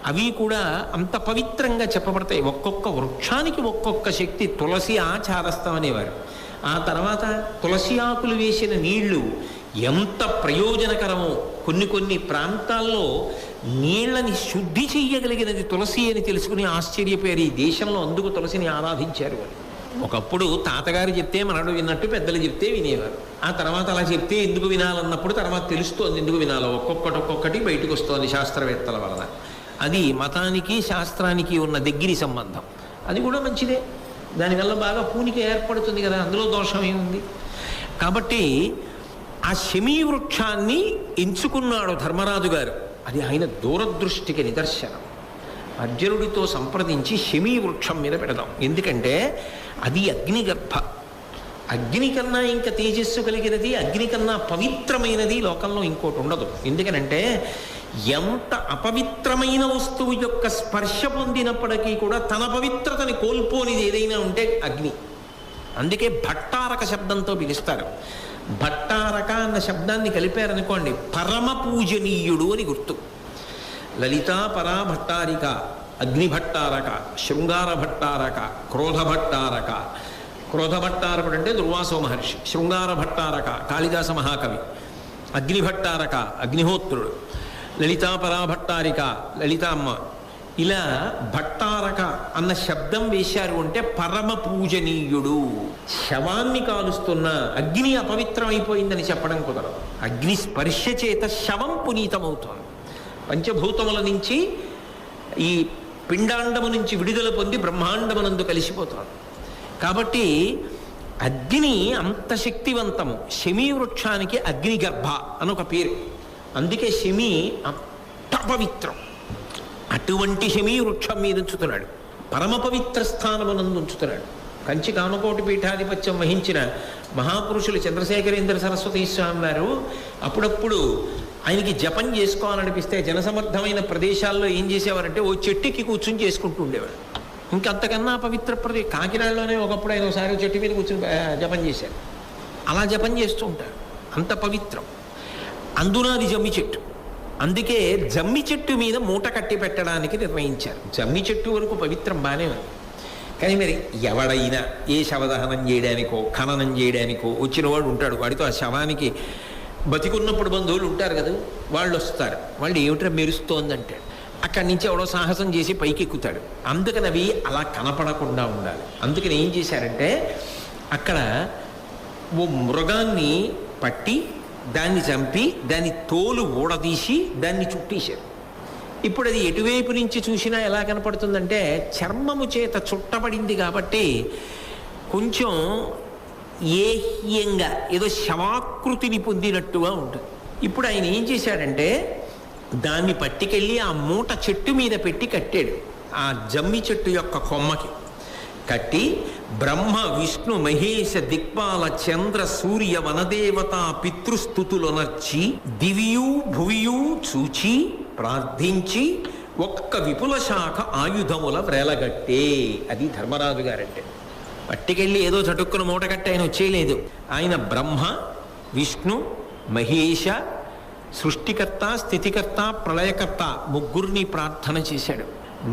S2: అవి కూడా అంత పవిత్రంగా చెప్పబడతాయి. ఒక్కొక్క వృక్షానికి ఒక్కొక్క శక్తి. తులసి ఆచారస్థం అనేవారు. ఆ తర్వాత తులసి ఆకులు వేసిన నీళ్లు ఎంత ప్రయోజనకరమో, కొన్ని ప్రాంతాల్లో నీళ్లని శుద్ధి చెయ్యగలిగినది తులసి అని తెలుసుకుని ఆశ్చర్యపోయారు. ఈ దేశంలో అందుకు తులసిని ఆరాధించారు వాళ్ళు. ఒకప్పుడు తాతగారు చెప్తే మనడు విన్నట్టు పెద్దలు చెప్తే వినేవారు. ఆ తర్వాత అలా చెప్తే ఎందుకు వినాలన్నప్పుడు తర్వాత తెలుస్తోంది ఎందుకు వినాలో. ఒక్కొక్కటి బయటకు వస్తోంది శాస్త్రవేత్తల వలన. అది మతానికి శాస్త్రానికి ఉన్న దగ్గరి సంబంధం. అది కూడా మంచిదే, దానివల్ల బాగా పూనిక ఏర్పడుతుంది కదా, అందులో దోషం ఏముంది. కాబట్టి ఆ శమీ వృక్షాన్ని ఎంచుకున్నాడు ధర్మరాజు గారు. అది ఆయన దూరదృష్టికి నిదర్శనం. అర్జునుడితో సంప్రదించి శమీ వృక్షం మీద పెడదాం, ఎందుకంటే అది అగ్నిగర్భ. అగ్ని కన్నా ఇంకా తేజస్సు కలిగినది, అగ్ని కన్నా పవిత్రమైనది లోకంలో ఇంకోటి ఉండదు. ఎందుకనంటే ఎంత అపవిత్రమైన వస్తువు యొక్క స్పర్శ పొందినప్పటికీ కూడా తన పవిత్రతని కోల్పోనిది ఏదైనా ఉంటే అగ్ని. అందుకే భట్టారక శబ్దంతో పిలుస్తారు. భట్టారక అన్న శబ్దాన్ని కలిపారనుకోండి, పరమ పూజనీయుడు అని గుర్తు. లలితా పరా భట్టారిక, అగ్నిభట్టారక, శృంగార భట్టారక, క్రోధ భట్టారక. క్రోధ భట్టారకుడు అంటే దుర్వాసో మహర్షి, శృంగార భట్టారక కాళిదాస మహాకవి, అగ్నిభట్టారక అగ్నిహోత్రుడు, లలితా పరా భట్టారిక లలితామ్మ. ఇలా భట్టారక అన్న శబ్దం వేశారు అంటే పరమ పూజనీయుడు. శవాన్ని కాలుస్తున్న అగ్ని అపవిత్రమైపోయిందని చెప్పడం కుదరదు. అగ్ని స్పర్శ చేత శవం పునీతమవుతోంది. పంచభూతముల నుంచి ఈ పిండాండము నుంచి విడుదల పొంది బ్రహ్మాండమునందు కలిసిపోతోంది. కాబట్టి అగ్ని అంత శక్తివంతము. శమీ వృక్షానికి అగ్నిగర్భ అని ఒక పేరు. అందుకే శమీ అంత పవిత్రం. అటువంటి శమీ వృక్షం మీద ఉంచుతున్నాడు, పరమ పవిత్ర స్థానమునందు ఉంచుతున్నాడు. కంచి కామకోటి పీఠాధిపత్యం వహించిన మహాపురుషులు చంద్రశేఖరేంద్ర సరస్వతి స్వామి వారు అప్పుడప్పుడు ఆయనకి జపం చేసుకోవాలనిపిస్తే జనసమర్థమైన ప్రదేశాల్లో ఏం చేసేవారంటే ఓ చెట్టుకి కూర్చుని చేసుకుంటూ ఉండేవాడు. ఇంకంతకన్నా పవిత్ర ప్రదేశం కాకినాడలోనే ఒకప్పుడు ఆయన ఒకసారి చెట్టు మీద కూర్చుని జపం చేశారు. అలా జపం చేస్తూ ఉంటారు, అంత పవిత్రం. అందున అది జమ్మి చెట్టు. అందుకే జమ్మి చెట్టు మీద మూట కట్టి పెట్టడానికి నిర్ణయించారు. జమ్మి చెట్టు వరకు పవిత్రం బాగానే ఉంది, కానీ మరి ఎవడైనా ఏ శవదహనం చేయడానికో ఖననం చేయడానికో వచ్చిన వాడు ఉంటాడు. వాడితో ఆ శవానికి బతికున్నప్పుడు బంధువులు ఉంటారు కదా, వాళ్ళు వస్తారు. వాళ్ళు ఏమిటో మెరుస్తోందంటాడు. అక్కడి నుంచి ఎవడో సాహసం చేసి పైకి ఎక్కుతాడు. అందుకని అవి అలా కనపడకుండా ఉండాలి. అందుకని ఏం చేశారంటే అక్కడ ఓ మృగాన్ని పట్టి దాన్ని చంపి దాని తోలు ఊడదీసి దాన్ని చుట్టేశారు. ఇప్పుడు అది ఎటువైపు నుంచి చూసినా ఎలా కనపడుతుందంటే చర్మము చేత చుట్టబడింది కాబట్టి కొంచెం ఏహ్యంగా ఏదో శవాకృతిని పొందినట్టుగా ఉంటుంది. ఇప్పుడు ఆయన ఏం చేశాడంటే దాన్ని పట్టుకెళ్ళి ఆ మూట చెట్టు మీద పెట్టి కట్టాడు. ఆ జమ్మి చెట్టు యొక్క కొమ్మకి కట్టి బ్రహ్మ విష్ణు మహేశ దిక్పాల చంద్ర సూర్య వనదేవత పితృస్థుతులొనర్చి దివియు భువియు చూచి ప్రార్థించి ఒక్క విపుల శాఖ ఆయుధముల వ్రేలగట్టే. అది ధర్మరాజు గారంటే. పట్టుకెళ్ళి ఏదో చటుక్కున మూట కట్టి ఆయన వచ్చేయలేదు. ఆయన బ్రహ్మ విష్ణు మహేశ సృష్టికర్త స్థితికర్త ప్రళయకర్త ముగ్గురిని ప్రార్థన చేశాడు.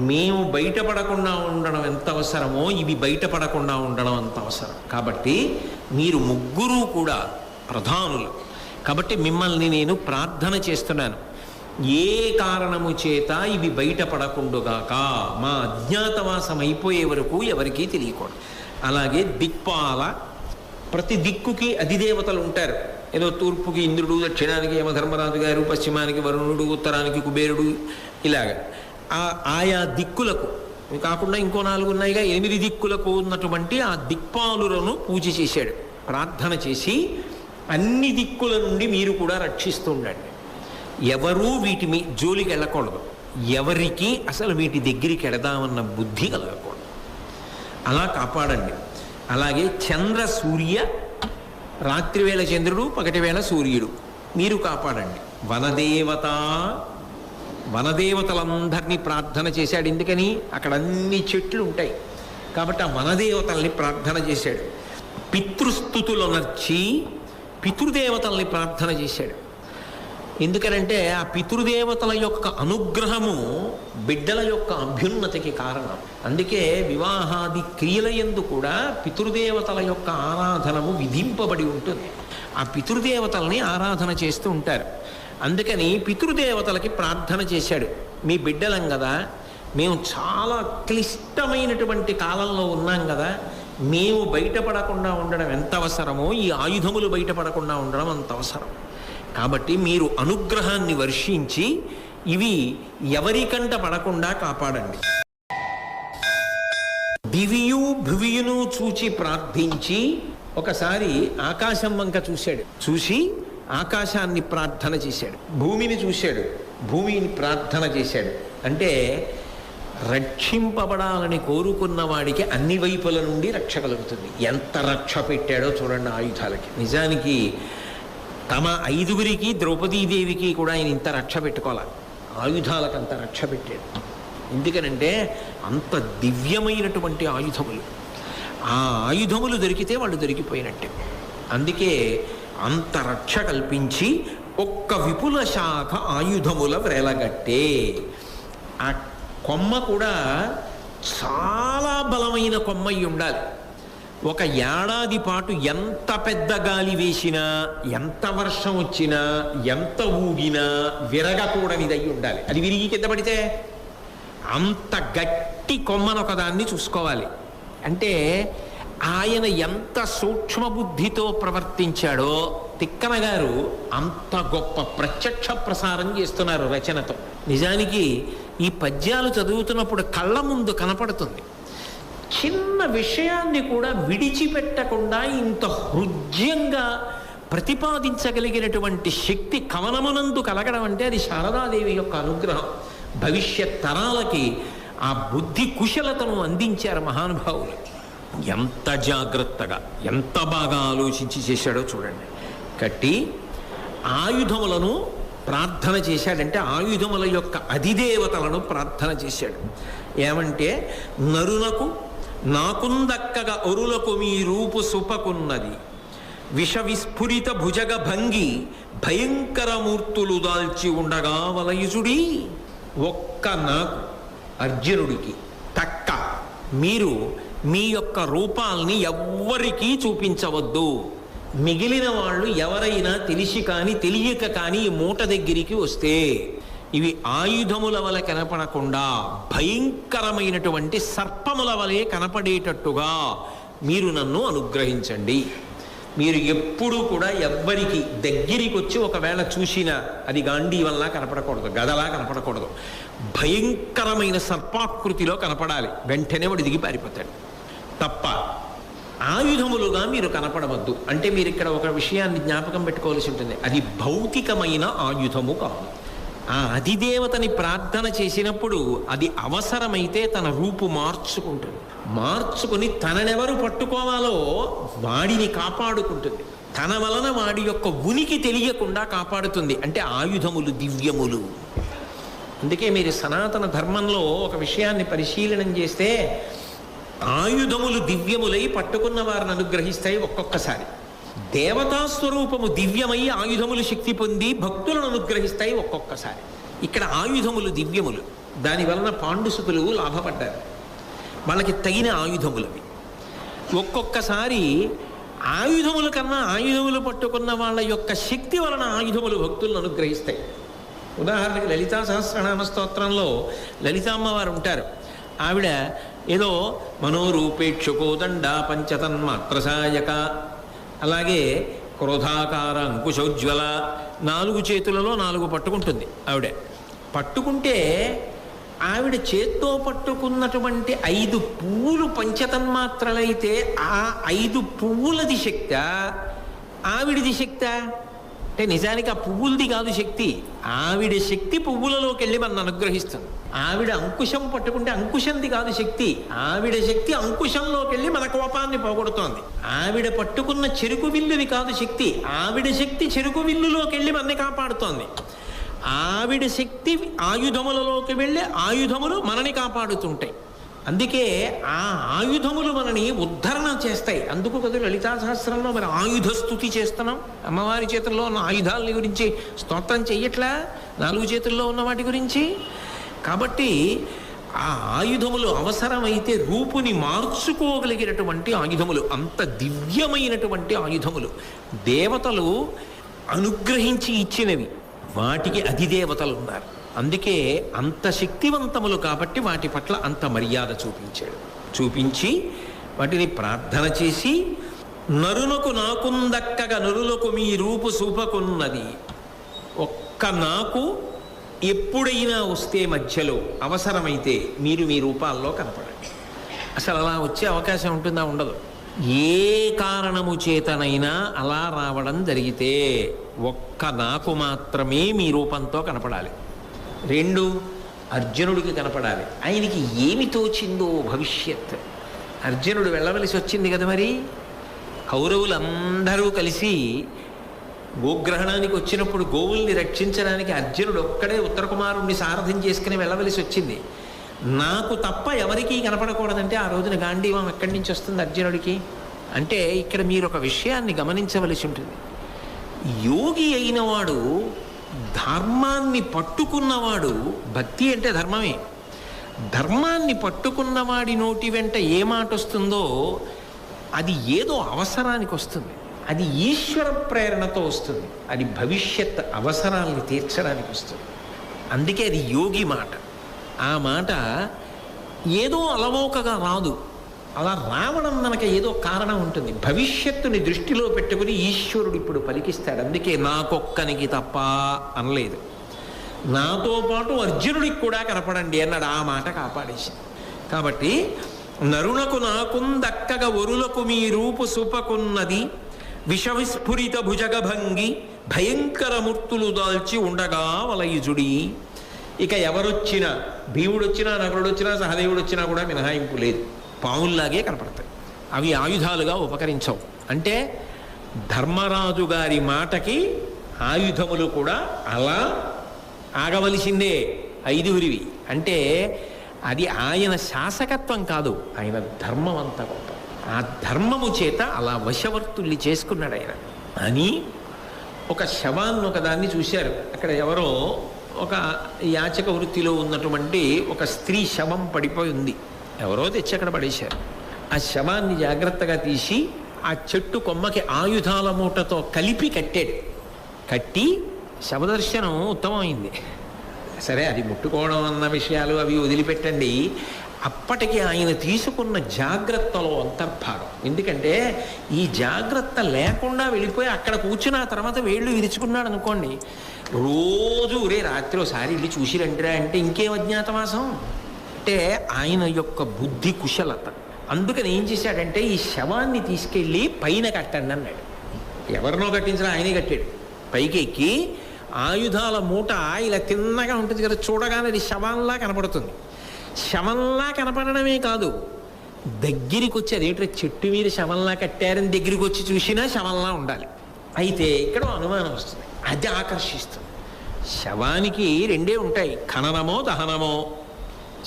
S2: మేము బయటపడకుండా ఉండడం ఎంత అవసరమో ఇవి బయటపడకుండా ఉండడం అంత అవసరం. కాబట్టి మీరు ముగ్గురు కూడా ప్రధానులు. కాబట్టి మిమ్మల్ని నేను ప్రార్థన చేస్తున్నాను, ఏ కారణము చేత ఇవి బయటపడకుండుగాక, మా అజ్ఞాతవాసం అయిపోయే వరకు ఎవరికీ తెలియకూడదు. అలాగే దిక్పాల, ప్రతి దిక్కుకి అధిదేవతలు ఉంటారు. ఏదో తూర్పుకి ఇంద్రుడు, దక్షిణానికి యమధర్మరాజు గారు, పశ్చిమానికి వరుణుడు, ఉత్తరానికి కుబేరుడు, ఇలాగ ఆయా దిక్కులకు కాకుండా ఇంకో 4 ఉన్నాయిగా, 8 దిక్కులకు ఉన్నటువంటి ఆ దిక్పాలులను పూజ చేశాడు. ప్రార్థన చేసి అన్ని దిక్కుల నుండి మీరు కూడా రక్షిస్తూ ఉండండి. ఎవరూ వీటి జోలికి వెళ్ళకూడదు, ఎవరికి అసలు వీటి దగ్గరికి వెళదామన్న బుద్ధి కలగకూడదు, అలా కాపాడండి. అలాగే చంద్ర సూర్య, రాత్రివేళ చంద్రుడు, పగటివేళ సూర్యుడు, మీరు కాపాడండి. వనదేవతలందరినీ ప్రార్థన చేశాడు. ఎందుకని? అక్కడ అన్ని చెట్లు ఉంటాయి కాబట్టి ఆ వనదేవతల్ని ప్రార్థన చేశాడు. పితృస్థుతులు నర్చి పితృదేవతల్ని ప్రార్థన చేశాడు. ఎందుకనంటే ఆ పితృదేవతల యొక్క అనుగ్రహము బిడ్డల యొక్క అభ్యున్నతికి కారణం. అందుకే వివాహాది క్రియల యందు కూడా పితృదేవతల యొక్క ఆరాధనము విధింపబడి ఉంటుంది. ఆ పితృదేవతల్ని ఆరాధన చేస్తూ ఉంటారు. అందుకని పితృదేవతలకి ప్రార్థన చేశాడు. మీ బిడ్డలం కదా, మేము చాలా క్లిష్టమైనటువంటి కాలంలో ఉన్నాం కదా, మేము బయటపడకుండా ఉండడం ఎంత అవసరమో ఈ ఆయుధములు బయటపడకుండా ఉండడం అంత అవసరం. కాబట్టి మీరు అనుగ్రహాన్ని వర్షించి ఇవి ఎవరికంట పడకుండా కాపాడండి. దివియు భువియును చూచి ప్రార్థించి ఒకసారి ఆకాశం వంక చూశాడు. చూసి ఆకాశాన్ని ప్రార్థన చేశాడు. భూమిని చూశాడు, భూమిని ప్రార్థన చేశాడు. అంటే రక్షింపబడాలని కోరుకున్న వాడికి అన్ని వైపుల నుండి రక్ష కలుగుతుంది. ఎంత రక్ష పెట్టాడో చూడండి ఆయుధాలకి. నిజానికి తమ 5గురికి ద్రౌపదీదేవికి కూడా ఆయన ఇంత రక్ష పెట్టుకోవాలి, ఆయుధాలకు అంత రక్ష పెట్టాడు. ఎందుకనంటే అంత దివ్యమైనటువంటి ఆయుధములు. ఆ ఆయుధములు దొరికితే వాళ్ళు దొరికిపోయినట్టే. అందుకే అంత రక్ష కల్పించి ఒక్క విపుల శాఖ ఆయుధముల వ్రేలగట్టే. ఆ కొమ్మ కూడా చాలా బలమైన కొమ్మ అయి ఉండాలి. ఒక ఏడాది పాటు ఎంత పెద్ద గాలి వేసినా, ఎంత వర్షం వచ్చినా, ఎంత ఊగినా విరగకూడనిదై ఉండాలి. అది విరిగి కింద పడితే అంత గట్టి కొమ్మను ఒకదాన్ని చూసుకోవాలి. అంటే ఆయన ఎంత సూక్ష్మబుద్ధితో ప్రవర్తించాడో తిక్కన గారు అంత గొప్ప ప్రత్యక్ష ప్రసారం చేస్తున్నారు రచనతో. నిజానికి ఈ పద్యాలు చదువుతున్నప్పుడు కళ్ళ ముందు కనపడుతుంది. చిన్న విషయాన్ని కూడా విడిచిపెట్టకుండా ఇంత హృద్యంగా ప్రతిపాదించగలిగినటువంటి శక్తి కవనమునందు కలగడం అంటే అది శారదాదేవి యొక్క అనుగ్రహం. భవిష్యత్ తరాలకి ఆ బుద్ధి కుశలతను అందించారు మహానుభావులు. ఎంత జాగ్రత్తగా, ఎంత బాగా ఆలోచించి చేశాడో చూడండి. కట్టి ఆయుధములను ప్రార్థన చేశాడంటే ఆయుధముల యొక్క అధిదేవతలను ప్రార్థన చేశాడు. ఏమంటే నరునకు నాకుందక్కగా ఒరులకు మీ రూపు సుపకున్నది, విష విస్ఫురిత భుజగ భంగి భయంకర మూర్తులు దాల్చి ఉండగా వలయుజుడి. ఒక్క నాకు అర్జునుడికి తక్క మీరు మీ యొక్క రూపాల్ని ఎవ్వరికీ చూపించవద్దు. మిగిలిన వాళ్ళు ఎవరైనా తెలిసి కానీ తెలియక కానీ ఈ మూట దగ్గరికి వస్తే ఇవి ఆయుధముల వలె కనపడకుండా భయంకరమైనటువంటి సర్పముల వలె కనపడేటట్టుగా మీరు నన్ను అనుగ్రహించండి. మీరు ఎప్పుడూ కూడా ఎవ్వరికి దగ్గరికి వచ్చి ఒకవేళ చూసినా అది గాంధీ వల్ల కనపడకూడదు, గదలా కనపడకూడదు, భయంకరమైన సర్పాకృతిలో కనపడాలి. వెంటనే వాడు దిగి పారిపోతాడు తప్ప ఆయుధములుగా మీరు కనపడవద్దు. అంటే మీరు ఇక్కడ ఒక విషయాన్ని జ్ఞాపకం పెట్టుకోవాల్సి ఉంటుంది. అది భౌతికమైన ఆయుధము కాదు. ఆ అధిదేవతని ప్రార్థన చేసినప్పుడు అది అవసరమైతే తన రూపు మార్చుకుంటుంది. మార్చుకుని తననెవరు పట్టుకోవాలో వాడిని కాపాడుకుంటుంది. తన వలన వాడి యొక్క ఉనికి తెలియకుండా కాపాడుతుంది. అంటే ఆయుధములు దివ్యములు. అందుకే మీరు సనాతన ధర్మంలో ఒక విషయాన్ని పరిశీలనం చేస్తే ఆయుధములు దివ్యములై పట్టుకున్న వారిని అనుగ్రహిస్తాయి ఒక్కొక్కసారి. దేవతాస్వరూపము దివ్యమై ఆయుధములు శక్తి పొంది భక్తులను అనుగ్రహిస్తాయి ఒక్కొక్కసారి. ఇక్కడ ఆయుధములు దివ్యములు, దానివలన పాండుసుతులు లాభపడ్డారు. వాళ్ళకి తగిన ఆయుధములవి. ఒక్కొక్కసారి ఆయుధముల కన్నా ఆయుధములు పట్టుకున్న వాళ్ళ యొక్క శక్తి వలన ఆయుధములు భక్తులను అనుగ్రహిస్తాయి. ఉదాహరణకి లలితా సహస్రనామ స్తోత్రంలో లలితామ్మవారు ఉంటారు. ఆవిడ ఏదో మనోరూపేక్షుకోదండ పంచతన్మాత్రసాయక, అలాగే క్రోధాకార అంకుశోజ్వల, 4 చేతులలో 4 పట్టుకుంటుంది ఆవిడ. పట్టుకుంటే ఆవిడ చేత్తో పట్టుకున్నటువంటి 5 పువ్వులు పంచతన్మాత్రలైతే ఆ 5 పువ్వులది శక్తి, ఆవిడిది శక్తి అంటే నిజానికి ఆ పువ్వులది కాదు శక్తి, ఆవిడ శక్తి పువ్వులలోకి వెళ్ళి మన అనుగ్రహిస్తుంది. ఆవిడ అంకుశం పట్టుకుంటే అంకుశంది కాదు శక్తి, ఆవిడ శక్తి అంకుశంలోకి వెళ్ళి మన కోపాన్ని పోగొడుతోంది. ఆవిడ పట్టుకున్న చెరుకు విల్లుది కాదు శక్తి, ఆవిడ శక్తి చెరుకు విల్లులోకి వెళ్ళి మనని కాపాడుతోంది. ఆవిడ శక్తి ఆయుధములలోకి వెళ్ళి ఆయుధములు మనని కాపాడుతుంటాయి. అందుకే ఆ ఆయుధములు మనని ఉద్ధరణ చేస్తాయి. అందుకు కదా లలితా సహస్రంలో మరి ఆయుధ స్తుతి చేస్తున్నాం. అమ్మవారి చేతుల్లో ఉన్న ఆయుధాలని గురించి స్తోత్రం చెయ్యట్లా, 4 చేతుల్లో ఉన్న వాటి గురించి. కాబట్టి ఆ ఆయుధములు అవసరమైతే రూపుని మార్చుకోగలిగినటువంటి ఆయుధములు, అంత దివ్యమైనటువంటి ఆయుధములు, దేవతలు అనుగ్రహించి ఇచ్చినవి, వాటికి అధిదేవతలు ఉన్నారు. అందుకే అంత శక్తివంతములు కాబట్టి వాటి పట్ల అంత మర్యాద చూపించాడు. చూపించి వాటిని ప్రార్థన చేసి, నరునకు నాకుందక్కగా నరులకు మీ రూపు చూపకున్నది. ఒక్క నాకు ఎప్పుడైనా వస్తే మధ్యలో అవసరమైతే మీరు మీ రూపాల్లో కనపడండి. అసలు అలా వచ్చే అవకాశం ఉంటుందా? ఉండదు. ఏ కారణము చేతనైనా అలా రావడం జరిగితే ఒక్క నాకు మాత్రమే మీ రూపంతో కనపడాలి. 2 అర్జునుడికి కనపడాలి. ఆయనకి ఏమి తోచిందో భవిష్యత్. అర్జునుడు వెళ్ళవలసి వచ్చింది కదా మరి. కౌరవులందరూ కలిసి గోగ్రహణానికి వచ్చినప్పుడు గోవుల్ని రక్షించడానికి అర్జునుడు ఒక్కడే ఉత్తర కుమారుణ్ణి సారథం చేసుకుని వెళ్ళవలసి వచ్చింది. నాకు తప్ప ఎవరికీ కనపడకూడదంటే ఆ రోజున గాంధీవం ఎక్కడి నుంచి వస్తుంది అర్జునుడికి? అంటే ఇక్కడ మీరు ఒక విషయాన్ని గమనించవలసి ఉంటుంది. యోగి అయిన వాడు, ధర్మాన్ని పట్టుకున్నవాడు, భక్తి అంటే ధర్మమే, ధర్మాన్ని పట్టుకున్నవాడి నోటి వెంట ఏ మాట వస్తుందో అది ఏదో అవసరానికి వస్తుంది, అది ఈశ్వర ప్రేరణతో వస్తుంది, అది భవిష్యత్ అవసరాల్ని తీర్చడానికి వస్తుంది. అందుకే అది యోగి మాట. ఆ మాట ఏదో అలవోకగా రాదు, అలా రావడం మనకి ఏదో కారణం ఉంటుంది. భవిష్యత్తుని దృష్టిలో పెట్టుకుని ఈశ్వరుడు ఇప్పుడు పలికిస్తాడు. అందుకే నాకొక్కనికి తప్ప అనలేదు, నాతో పాటు అర్జునుడికి కూడా కనపడండి అన్నాడు. ఆ మాట కాపాడేసింది. కాబట్టి నరునకు నాకుందక్కగా వరులకు మీ రూపు సుపకున్నది, విషవిస్ఫురిత భుజగభంగి భయంకర మూర్తులు దాల్చి ఉండగా వలయుజుడి. ఇక ఎవరొచ్చినా, భీముడు వచ్చినా, నకులుడు వచ్చినా, సహదేవుడు వచ్చినా కూడా మినహాయింపు లేదు, పావుల్లాగే కనపడతాయి. అవి ఆయుధాలుగా ఉపకరించవు. అంటే ధర్మరాజు గారి మాటకి ఆయుధములు కూడా అలా ఆగవలసిందే 5గురివి. అంటే అది ఆయన శాసకత్వం కాదు, ఆయన ధర్మం అంత గొప్ప. ఆ ధర్మము చేత అలా వశవర్తుల్ని చేసుకున్నాడు ఆయన అని. ఒక శవాన్ని ఒకదాన్ని చూశారు. అక్కడ ఎవరో ఒక యాచక వృత్తిలో ఉన్నటువంటి ఒక స్త్రీ శవం పడిపోయి ఉంది. ఎవరో తెచ్చి అక్కడ పడేశారు. ఆ శవాన్ని జాగ్రత్తగా తీసి ఆ చెట్టు కొమ్మకి ఆయుధాల మూటతో కలిపి కట్టాడు. కట్టి శవదర్శనం ఉత్తమమైంది. సరే, అది ముట్టుకోవడం అన్న విషయాలు అవి వదిలిపెట్టండి. అప్పటికి ఆయన తీసుకున్న జాగ్రత్తలో అంతర్భాగం. ఎందుకంటే ఈ జాగ్రత్త లేకుండా వెళ్ళిపోయి అక్కడ కూర్చుని ఆ తర్వాత వేళ్ళు విరుచుకున్నాడు అనుకోండి, రోజు రాత్రి ఒకసారి వెళ్ళి చూసిరంటరా అంటే ఇంకేం అజ్ఞాతవాసం. అంటే ఆయన యొక్క బుద్ధి కుశలత. అందుకని ఏం చేశాడంటే ఈ శవాన్ని తీసుకెళ్ళి పైన కట్టండి అన్నాడు. ఎవరినో కట్టించినా ఆయనే కట్టాడు. పైకి ఎక్కి ఆయుధాల మూట ఇలా తిన్నగా ఉంటుంది కదా, చూడగానే అది శవంలా కనపడుతుంది. శవంలా కనపడమే కాదు, దగ్గరికి వచ్చి అదేంటో చెట్టు మీద శవంలా కట్టారని దగ్గరికి వచ్చి చూసినా శవంలా ఉండాలి. అయితే ఇక్కడ అనుమానం వస్తుంది, అది ఆకర్షిస్తుంది. శవానికి 2 ఉంటాయి, ఖననమో దహనమో,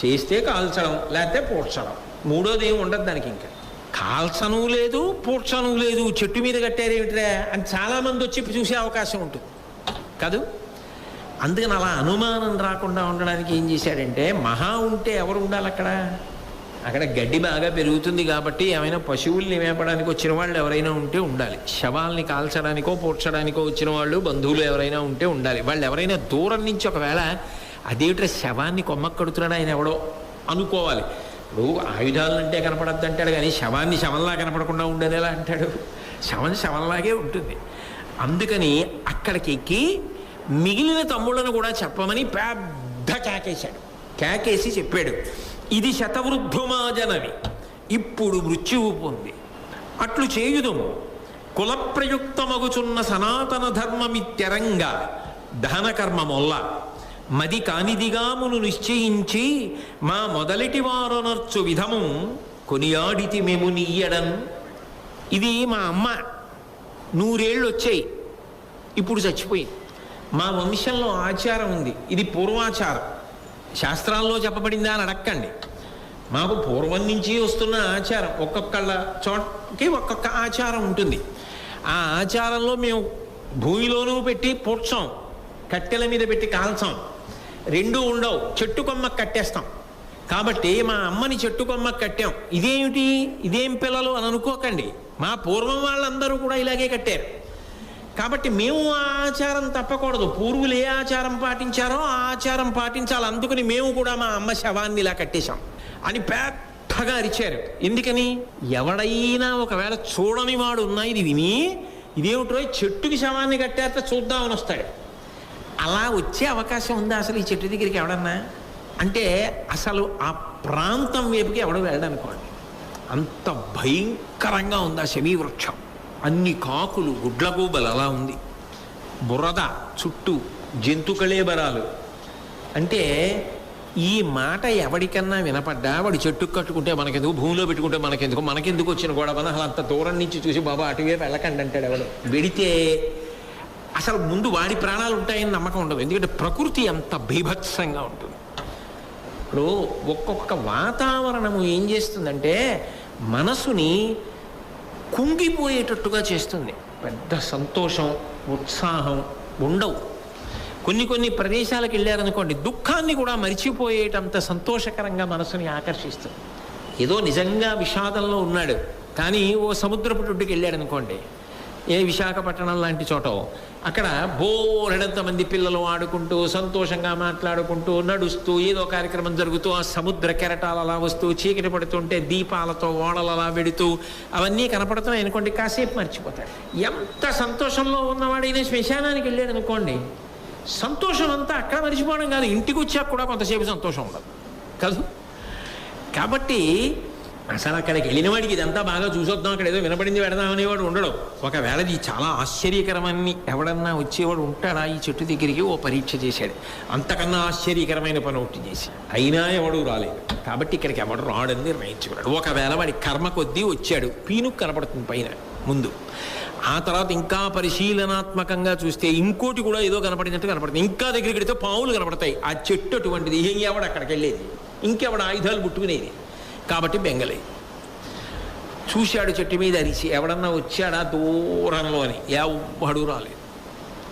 S2: చేస్తే కాల్చడం లేకపోతే పూడ్చడం, 3వది ఏమి ఉండదు దానికి. ఇంకా కాల్చను లేదు, పూడ్చను లేదు, చెట్టు మీద కట్టారేమిట్రా అని చాలామంది వచ్చి చూసే అవకాశం ఉంటుంది కాదు. అందుకని అలా అనుమానం రాకుండా ఉండడానికి ఏం చేశాడంటే, మహా ఉంటే ఎవరు ఉండాలి అక్కడ? అక్కడ గడ్డి బాగా పెరుగుతుంది కాబట్టి ఏమైనా పశువుల్ని మేపడానికి వచ్చిన వాళ్ళు ఎవరైనా ఉంటే ఉండాలి. శవాల్ని కాల్చడానికో పూడ్చడానికో వచ్చిన వాళ్ళు బంధువులు ఎవరైనా ఉంటే ఉండాలి. వాళ్ళు ఎవరైనా దూరం నుంచి ఒకవేళ అదేమిట్రా శవాన్ని కొమ్మక్కడుతున్నాడు ఆయన ఎవడో అనుకోవాలి. ఇప్పుడు ఆయుధాలంటే కనపడద్దు అంటాడు, కానీ శవాన్ని శవంలా కనపడకుండా ఉండేలా అంటాడు. శవం శవంలాగే ఉంటుంది. అందుకని అక్కడికి ఎక్కి మిగిలిన తమ్ముళ్ళను కూడా చెప్పమని పెద్ద కేకేశాడు. కేకేసి చెప్పాడు, ఇది శతవృద్ధుమాజనవి, ఇప్పుడు మృత్యువు పొంది అట్లు చేయుదుము. కులప్రయుక్తమగుచున్న సనాతన ధర్మమిత్యరంగ దహనకర్మమొల్ల మది కానిదిగామును నిశ్చయించి మా మొదలటి వారనర్చు విధము కొనియాడితి మేము నీయడన్. ఇది మా అమ్మ 100 ఏళ్ళు వచ్చాయి, ఇప్పుడు చచ్చిపోయింది. మా వంశంలో ఆచారం ఉంది, ఇది పూర్వాచారం, శాస్త్రాల్లో చెప్పబడిందా అని అడక్కండి. మాకు పూర్వం నుంచి వస్తున్న ఆచారం, ఒక్కొక్కళ్ళ చోటకి ఒక్కొక్క ఆచారం ఉంటుంది. ఆ ఆచారంలో మేము భూమిలోనూ పెట్టి పూడ్చాం, కట్టెల మీద పెట్టి కాల్చాం, రెండూ ఉండవు, చెట్టు కొమ్మకు కట్టేస్తాం. కాబట్టి మా అమ్మని చెట్టు కొమ్మకు కట్టాం. ఇదేమిటి, ఇదేం పిల్లలు అని అనుకోకండి, మా పూర్వం వాళ్ళందరూ కూడా ఇలాగే కట్టారు. కాబట్టి మేము ఆ ఆచారం తప్పకూడదు, పూర్వులు ఏ ఆచారం పాటించారో ఆ ఆచారం పాటించాలి. అందుకని మేము కూడా మా అమ్మ శవాన్ని ఇలా కట్టేశాం అని పెద్దగా అరిచారు. ఎందుకని, ఎవడైనా ఒకవేళ చూడని వాడు ఉన్నా ఇది విని ఇదేమిటో చెట్టుకి శవాన్ని కట్టేస్తే చూద్దామని వస్తాడు. అలా వచ్చే అవకాశం ఉందా అసలు ఈ చెట్టు దగ్గరికి ఎవడన్నా? అంటే అసలు ఆ ప్రాంతం వైపుకి ఎవడో వెళ్ళడనుకోండి, అంత భయంకరంగా ఉంది ఆ శమీ వృక్షం. అన్ని కాకులు, గుడ్లగూబలు అలా ఉంది, బురద చుట్టూ, జంతు కళేబరాలు. అంటే ఈ మాట ఎవడికన్నా వినపడ్డా వాడు చెట్టుకు కట్టుకుంటే మనకెందుకు, భూమిలో పెట్టుకుంటే మనకెందుకు వచ్చిన గొడవ, అసలు అంత దూరం నుంచి చూసి బాబా అటువైపు వెళ్ళకండి అంటాడు ఎవడు. వెడితే అసలు ముందు వాడి ప్రాణాలు ఉంటాయని నమ్మకం ఉండదు, ఎందుకంటే ప్రకృతి అంత బీభత్సంగా ఉంటుంది. ఇప్పుడు ఒక్కొక్క వాతావరణము ఏం చేస్తుందంటే మనసుని కుంగిపోయేటట్టుగా చేస్తుంది. పెద్ద సంతోషం, ఉత్సాహం ఉండవు. కొన్ని ప్రదేశాలకు వెళ్ళారనుకోండి, దుఃఖాన్ని కూడా మరిచిపోయేటంత సంతోషకరంగా మనసుని ఆకర్షిస్తుంది. ఏదో నిజంగా విషాదంలో ఉన్నాడు కానీ ఓ సముద్రపు ఒడ్డుకి వెళ్ళాడనుకోండి, ఏ విశాఖపట్నం లాంటి చోట, అక్కడ బోరెడంత మంది పిల్లలు ఆడుకుంటూ సంతోషంగా మాట్లాడుకుంటూ నడుస్తూ ఏదో కార్యక్రమం జరుగుతూ ఆ సముద్ర కెరటాలు అలా వస్తూ చీకటి పడుతుంటే దీపాలతో ఓడలు అలా వెడుతూ అవన్నీ కనపడుతున్నాయి అనుకోండి, కాసేపు మర్చిపోతాడు. ఎంత సంతోషంలో ఉన్నవాడైనా శ్మశానానికి వెళ్ళాడు అనుకోండి, సంతోషం అంతా అక్కడ మర్చిపోవడం కాదు, ఇంటికి వచ్చాక కూడా కొంతసేపు సంతోషం ఉండదు కాదు. కాబట్టి అసలు అక్కడికి వెళ్ళిన వాడికి ఇదంతా బాగా చూసొద్దాం, అక్కడ ఏదో వినపడింది పెడదాం అనేవాడు ఉండడు. ఒకవేళ ఇది చాలా ఆశ్చర్యకరమని ఎవడన్నా వచ్చేవాడు ఉంటాడా ఈ చెట్టు దగ్గరికి? ఓ పరీక్ష చేశాడు, అంతకన్నా ఆశ్చర్యకరమైన పని ఒకటి చేసి అయినా ఎవడు రాలేదు. కాబట్టి ఇక్కడికి ఎవడు రాడని నిర్ణయించుకున్నాడు. ఒకవేళ వాడి కర్మ కొద్దీ వచ్చాడు, పీనుకు కనపడుతుంది పైన ముందు, ఆ తర్వాత ఇంకా పరిశీలనాత్మకంగా చూస్తే ఇంకోటి కూడా ఏదో కనపడినట్టు కనపడుతుంది, ఇంకా దగ్గరికి వెళితే పావులు కనపడతాయి. ఆ చెట్టు అటువంటిది, ఎవడు అక్కడికి వెళ్ళేది, ఇంకెవడ ఆయుధాలు పుట్టుకునేది. కాబట్టి బెంగలేదు. చూశాడు చెట్టు మీద అరిచి, ఎవడన్నా వచ్చాడా దూరంలో అని, ఎవడు రాలేదు.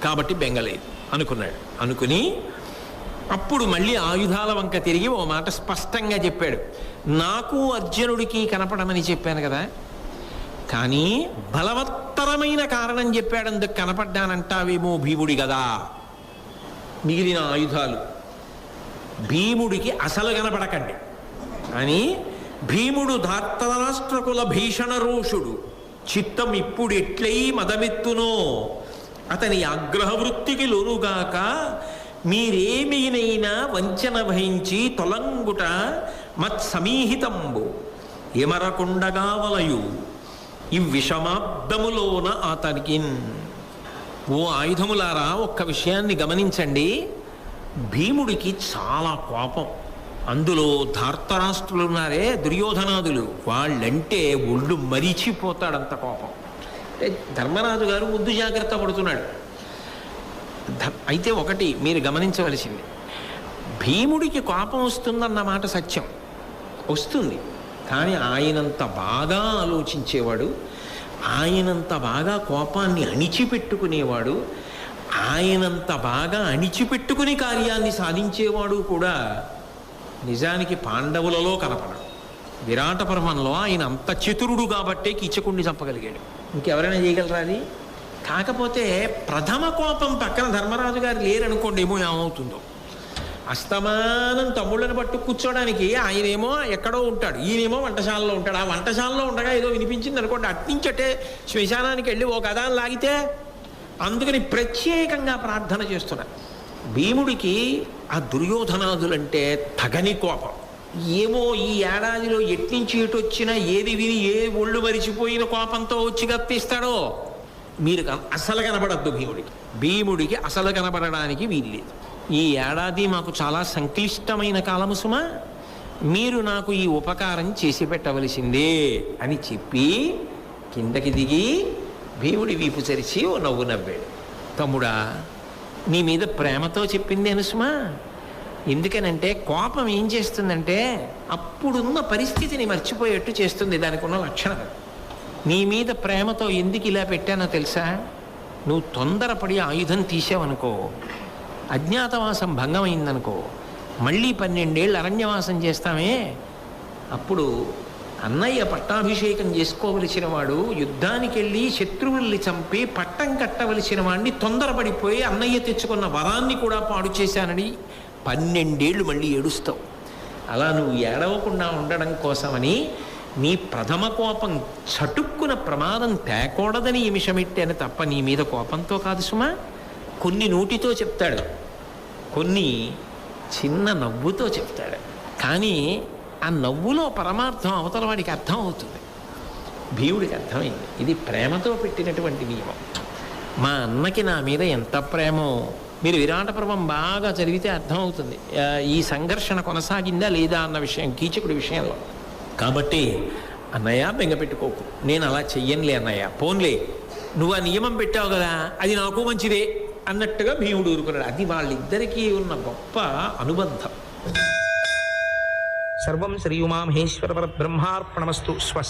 S2: కాబట్టి బెంగలేదు అనుకున్నాడు. అనుకుని అప్పుడు మళ్ళీ ఆయుధాల వంక తిరిగి ఓ మాట స్పష్టంగా చెప్పాడు, నాకు అర్జునుడికి కనపడమని చెప్పాను కదా, కానీ బలవత్తరమైన కారణం చెప్పాడు, అందుకు కనపడ్డానంటావేమో భీముడి కదా. మిగిలిన ఆయుధాలు భీముడికి అసలు కనపడకండి, కానీ భీముడు ధార్తరాష్ట్రకుల భీషణ రోషుడు, చిత్తం ఇప్పుడు ఎట్లై మదమెత్తునో అతని ఆగ్రహవృత్తికి లోనుగాక మీరేమినైనా వంచన వహించి తొలంగుట మత్సమీహితంబు ఎమరకుండగా వలయు ఈ విషమాబ్దములోన అతనికి. ఓ ఆయుధములారా, ఒక్క విషయాన్ని గమనించండి. భీముడికి చాలా కోపం. అందులో ధార్తరాష్ట్రులు ఉన్నారే, దుర్యోధనాదులు, వాళ్ళంటే ఒళ్ళు మరిచిపోతాడంత కోపం. అంటే ధర్మరాజు గారు ముందు జాగ్రత్త పడుతున్నాడు. అయితే ఒకటి మీరు గమనించవలసింది, భీముడికి కోపం వస్తుందన్న మాట సత్యం, వస్తుంది. కానీ ఆయనంత బాగా ఆలోచించేవాడు, ఆయనంత బాగా కోపాన్ని అణిచిపెట్టుకునేవాడు, ఆయనంత బాగా అణిచిపెట్టుకుని కార్యాన్ని సాధించేవాడు కూడా నిజానికి పాండవులలో కనపడడు. విరాట పర్వంలో ఆయన అంత చతురుడు కాబట్టే కీచకుణ్ణి చంపగలిగాడు. ఇంకెవరైనా చేయగలరా అది? కాకపోతే ప్రథమ కోపం పక్కన ధర్మరాజు గారు లేరనుకోండి, ఏమో ఏమవుతుందో. అస్తమానం తమ్ముళ్ళని పట్టు కూర్చోడానికి ఆయనేమో ఎక్కడో ఉంటాడు, ఈయనేమో వంటశాలలో ఉంటాడు. ఆ వంటశాలలో ఉండగా ఏదో వినిపించింది అనుకోండి, అట్నుంచటే శ్మశానానికి వెళ్ళి ఓ కథ లాగితే అందుకని ప్రత్యేకంగా ప్రార్థన చేస్తున్నారు. భీముడికి ఆ దుర్యోధనాదులంటే తగని కోపం. ఏమో ఈ ఏడాదిలో ఎట్నుంచి ఎటు వచ్చినా ఏది విని ఏ ఒళ్ళు మరిచిపోయిన కోపంతో వచ్చి గప్పిస్తాడో మీరు అసలు కనబడద్దు భీముడికి అసలు కనబడడానికి వీల్లేదు. ఈ ఏడాది మాకు చాలా సంక్లిష్టమైన కాలము సుమా, మీరు నాకు ఈ ఉపకారం చేసి పెట్టవలసిందే అని చెప్పి కిందకి దిగి భీముడి వీపు చరిచి ఓ నవ్వు నవ్వాడు. తమ్ముడా, నీ మీద ప్రేమతో చెప్పింది అనుసుమా. ఎందుకనంటే కోపం ఏం చేస్తుందంటే అప్పుడున్న పరిస్థితిని మర్చిపోయేట్టు చేస్తుంది. దానికి ఉన్న లక్షణం. నీ మీద ప్రేమతో ఎందుకు ఇలా పెట్టానో తెలుసా? నువ్వు తొందరపడి ఆయుధం తీసావనుకో, అజ్ఞాతవాసం భంగమైందనుకో, మళ్ళీ 12 ఏళ్ళు అరణ్యవాసం చేస్తామే. అప్పుడు అన్నయ్య పట్టాభిషేకం చేసుకోవలసిన వాడు యుద్ధానికి వెళ్ళి శత్రువుల్ని చంపి పట్టం కట్టవలసిన వాడిని తొందరపడిపోయి అన్నయ్య తెచ్చుకున్న వరాన్ని కూడా పాడు చేశానని 12 ఏళ్ళు మళ్ళీ ఏడుస్తావు. అలా నువ్వు ఏడవకుండా ఉండడం కోసమని నీ ప్రథమ కోపం చటుక్కున ప్రమాదం తేకూడదని నిమిషమెట్టాను తప్ప నీ మీద కోపంతో కాదు సుమా. కొన్ని నోటితో చెప్తాడు, కొన్ని చిన్న నవ్వుతో చెప్తాడు. కానీ ఆ నవ్వులో పరమార్థం అవతల వాడికి అర్థం అవుతుంది. భీముడికి అర్థమైంది, ఇది ప్రేమతో పెట్టినటువంటి నియమం. మా అన్నకి నా మీద ఎంత ప్రేమో మీరు విరాట పర్వం బాగా చదివితే అర్థమవుతుంది. ఈ సంఘర్షణ కొనసాగిందా లేదా అన్న విషయం కీచకుడి విషయంలో. కాబట్టి అన్నయ్య బెంగపెట్టుకోకు, నేను అలా చెయ్యనులే అన్నయ్య, పోన్లే నువ్వు ఆ నియమం పెట్టావు కదా అది నాకు మంచిదే అన్నట్టుగా భీముడు ఊరుకున్నాడు. అది వాళ్ళిద్దరికీ ఉన్న గొప్ప అనుబంధం.
S1: సర్వం శ్రీ ఉమామహేశ్వర పరబ్రహ్మార్పణమస్తు. స్వస్తి.